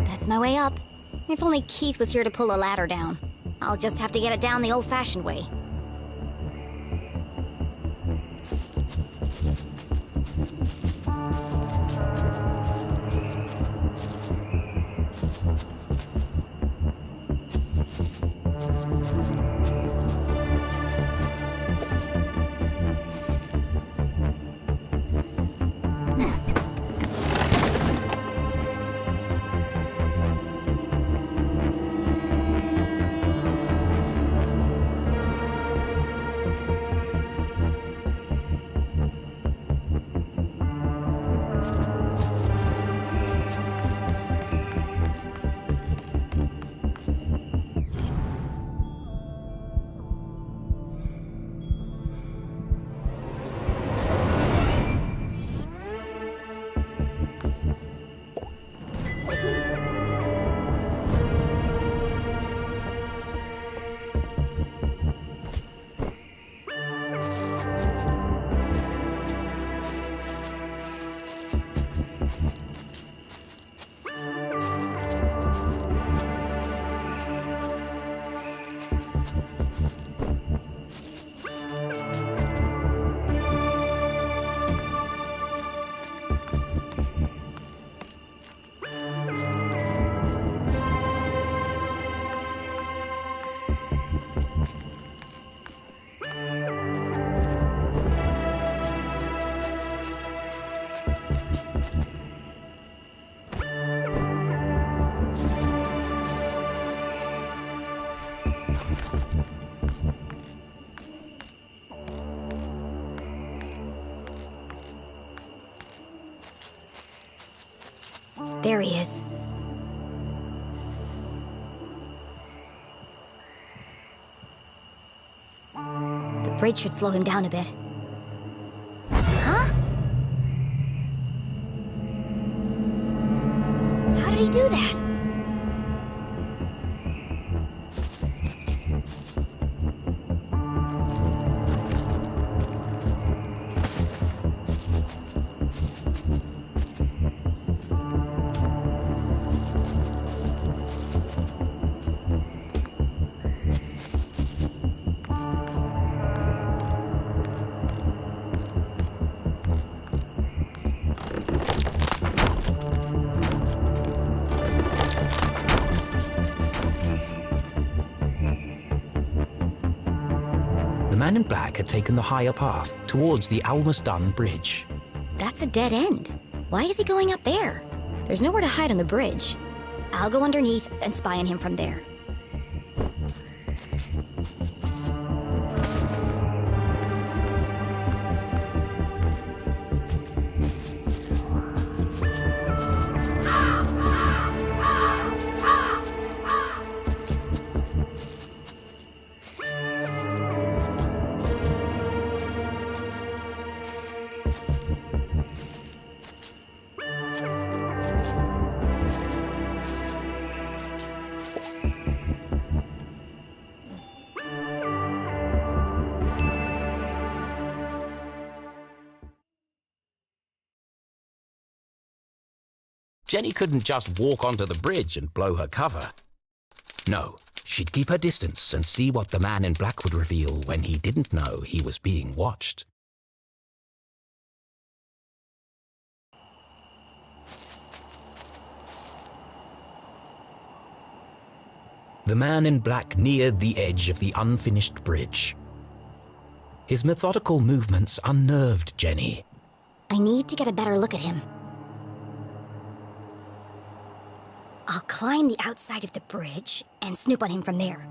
S1: That's my way up. If only Keith was here to pull a ladder down. I'll just have to get it down the old-fashioned way. There he is. The bridge should slow him down a bit. Huh? How did he do that?
S2: The man in black had taken the higher path towards the almost done bridge.
S1: That's a dead end. Why is he going up there? There's nowhere to hide on the bridge. I'll go underneath and spy on him from there.
S2: Jenny couldn't just walk onto the bridge and blow her cover. No, she'd keep her distance and see what the man in black would reveal when he didn't know he was being watched. The man in black neared the edge of the unfinished bridge. His methodical movements unnerved Jenny.
S1: I need to get a better look at him. I'll climb the outside of the bridge and snoop on him from there.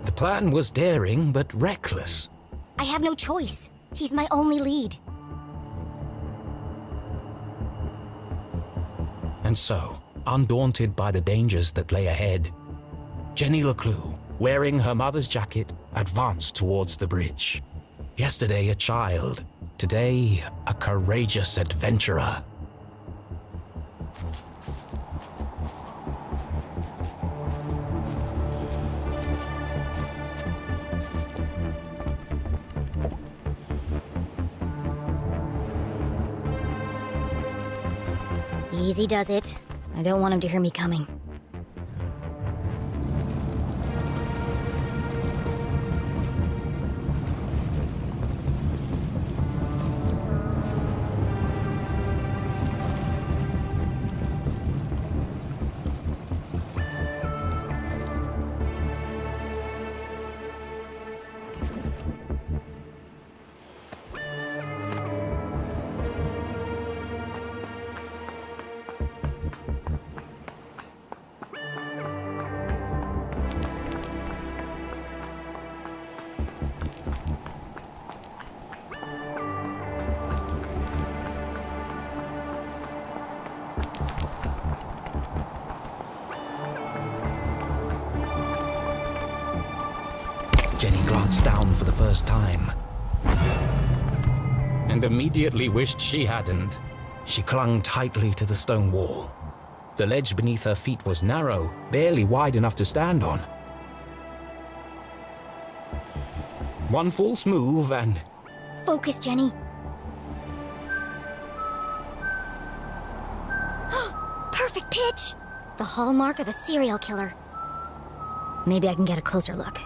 S2: The plan was daring but reckless.
S1: I have no choice. He's my only lead.
S2: And so, undaunted by the dangers that lay ahead, Jenny Leclue, wearing her mother's jacket, advanced towards the bridge. Yesterday a child, today a courageous adventurer.
S1: Easy does it. I don't want him to hear me coming.
S2: Jenny glanced down for the first time and immediately wished she hadn't. She clung tightly to the stone wall. The ledge beneath her feet was narrow, barely wide enough to stand on. One false move and...
S1: Focus, Jenny. Perfect pitch! The hallmark of a serial killer. Maybe I can get a closer look.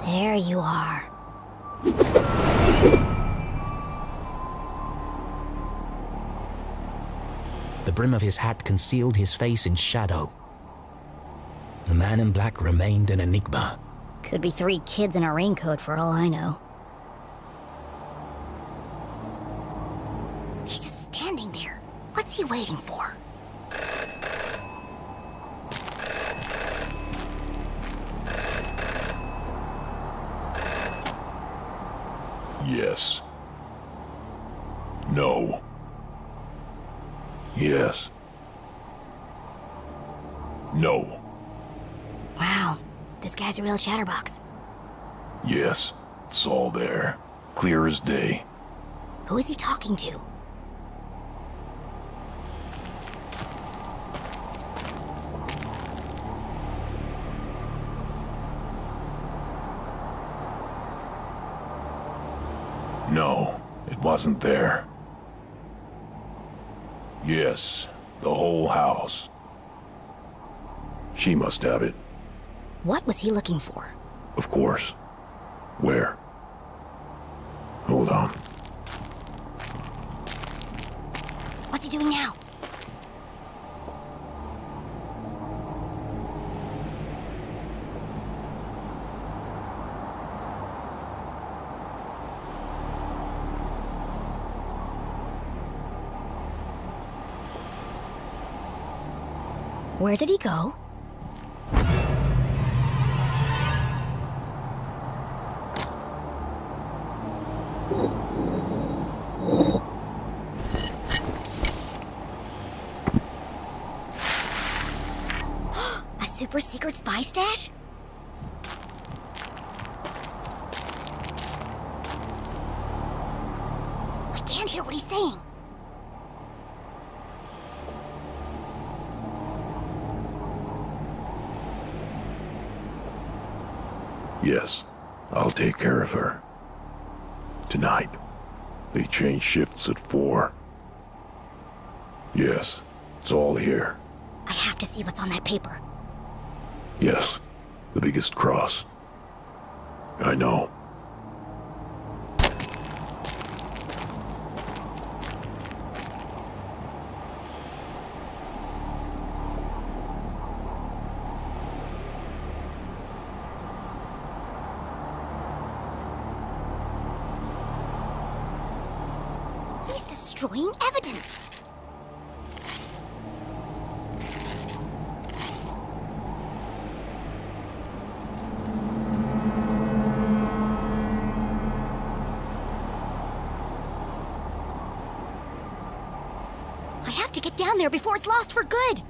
S1: There you are.
S2: The brim of his hat concealed his face in shadow. The man in black remained an enigma.
S1: Could be 3 kids in a raincoat for all I know. he waiting for?
S7: Yes. No. Yes. No.
S1: Wow, this guy's a real chatterbox.
S7: Yes. It's all there. Clear as day.
S1: Who is he talking to?
S7: No, it wasn't there. Yes, the whole house. She must have it,
S1: What was he looking for?
S7: of course. Where? Hold on.
S1: What's he doing now? Where did he go? A super secret spy stash? I can't hear what he's saying.
S7: Yes, I'll take care of her. Tonight. They change shifts at 4. Yes, it's all here.
S1: I have to see what's on that paper.
S7: Yes, the biggest cross. I know.
S1: He's destroying evidence. I have to get down there before it's lost for good.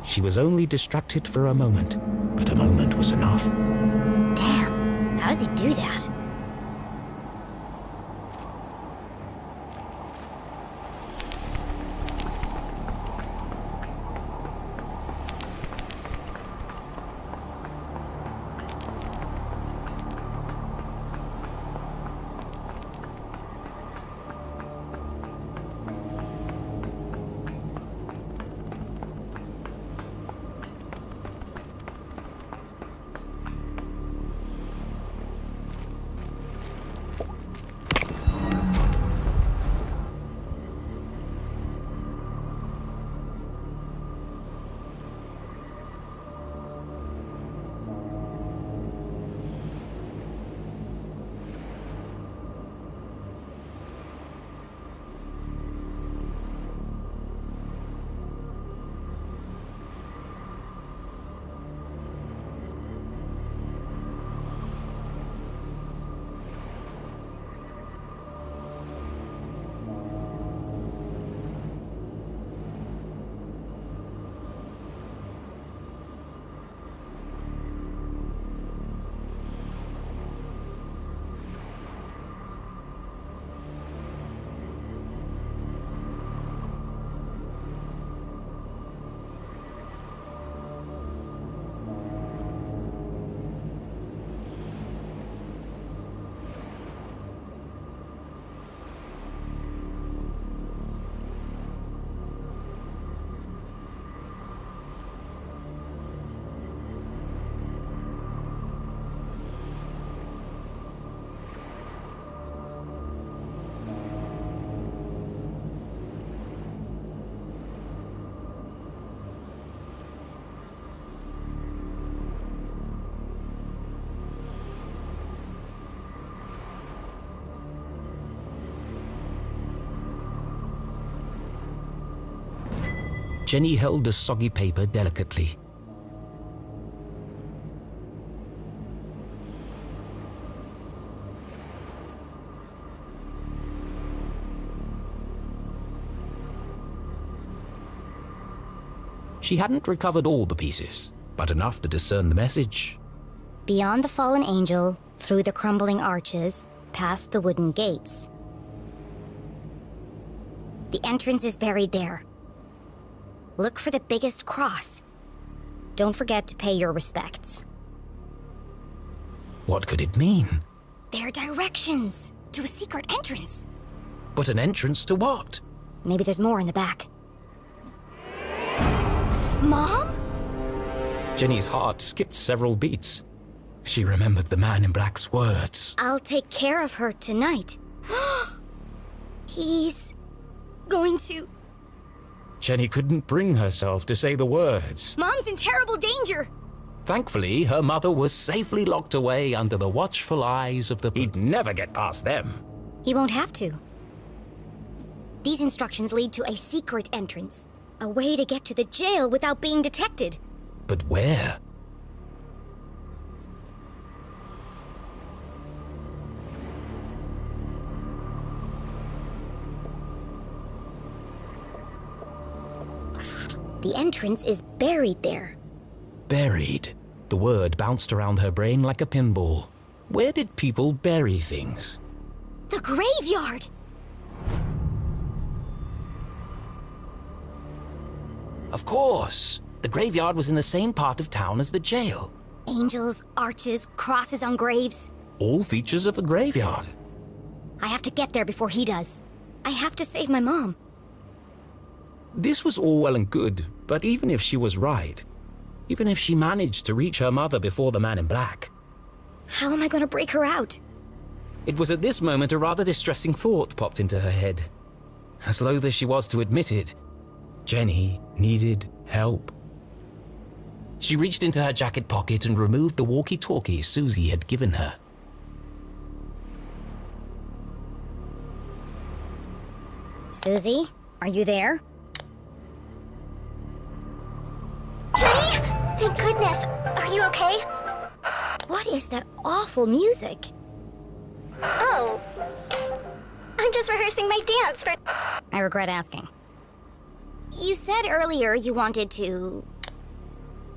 S2: She was only distracted for a moment, but a moment was enough.
S1: Damn, how does he do that?
S2: Jenny held the soggy paper delicately. She hadn't recovered all the pieces, but enough to discern the message.
S1: Beyond the fallen angel, through the crumbling arches, past the wooden gates. The entrance is buried there. Look for the biggest cross. Don't forget to pay your respects.
S2: What could it mean?
S1: They're directions to a secret entrance.
S2: But an entrance to what?
S1: Maybe there's more in the back. Mom?
S2: Jenny's heart skipped several beats. She remembered the man in black's words.
S1: I'll take care of her tonight. He's going to...
S2: Jenny couldn't bring herself to say the words.
S1: Mom's in terrible danger!
S2: Thankfully, her mother was safely locked away under the watchful eyes of the... He'd never get past them.
S1: He won't have to. These instructions lead to a secret entrance. A way to get to the jail without being detected.
S2: But where?
S1: The entrance is buried there.
S2: Buried. The word bounced around her brain like a pinball. Where did people bury things?
S1: The graveyard!
S2: Of course! The graveyard was in the same part of town as the jail.
S1: Angels, arches, crosses on graves.
S2: All features of the graveyard.
S1: I have to get there before he does. I have to save my mom.
S2: This was all well and good, but even if she was right, even if she managed to reach her mother before the man in black,
S1: How am I going to break her out?
S2: it was at this moment a rather distressing thought popped into her head. As loath as she was to admit it, Jenny needed help. She reached into her jacket pocket and removed the walkie-talkie Susie had given her.
S1: Susie, are you there?
S8: Jenny? Thank goodness. Are you okay?
S1: What is that awful music?
S8: Oh. I'm just rehearsing my dance for...
S1: I regret asking. You said earlier you wanted to...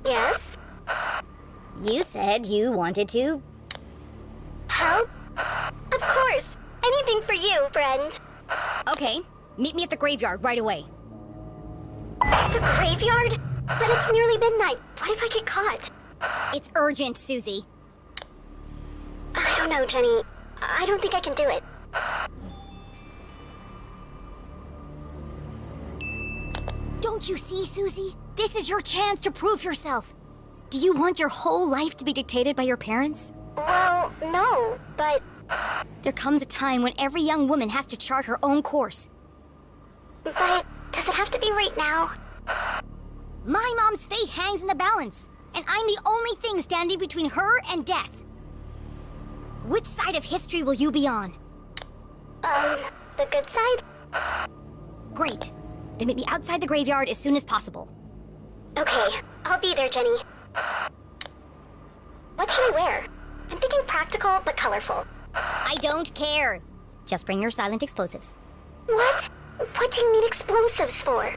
S8: Yes?
S1: You said you wanted to...
S8: Help? Of course. Anything for you, friend.
S1: Okay, meet me at the graveyard right away.
S8: The graveyard? But it's nearly midnight. What if I get caught?
S1: It's urgent, Susie.
S8: I don't know, Jenny. I don't think I can do it.
S1: Don't you see, Susie? This is your chance to prove yourself. Do you want your whole life to be dictated by your parents?
S8: Well, no, but...
S1: There comes a time when every young woman has to chart her own course.
S8: But does it have to be right now?
S1: My mom's fate hangs in the balance, and I'm the only thing standing between her and death. Which side of history will you be on?
S8: The good side?
S1: Great. Then meet me outside the graveyard as soon as possible.
S8: Okay, I'll be there, Jenny. What should I wear? I'm thinking practical but colorful.
S1: I don't care. Just bring your silent explosives.
S8: What? What do you need explosives for?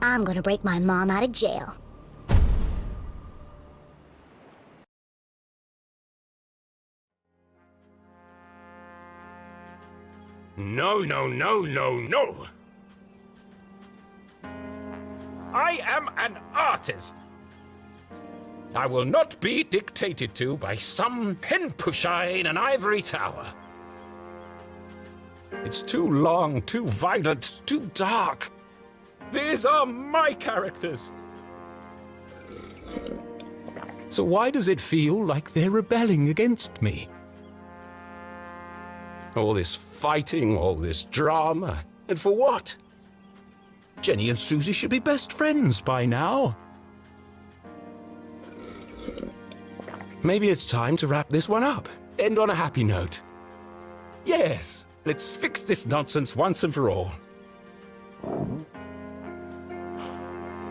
S1: I'm gonna break my mom out of jail.
S6: No, no, no, no, no! I am an artist! I will not be dictated to by some pen pusher in an ivory tower. It's too long, too violent, too dark. These are my characters.
S2: So why does it feel like they're rebelling against me?
S6: All this fighting, all this drama, and for what?
S2: Jenny and Susie should be best friends by now. Maybe it's time to wrap this one up. End on a happy note. Yes, let's fix this nonsense once and for all.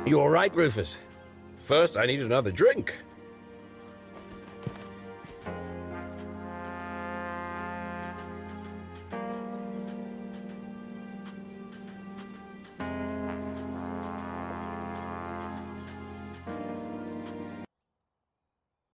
S6: You all right, Rufus? First, I need another drink.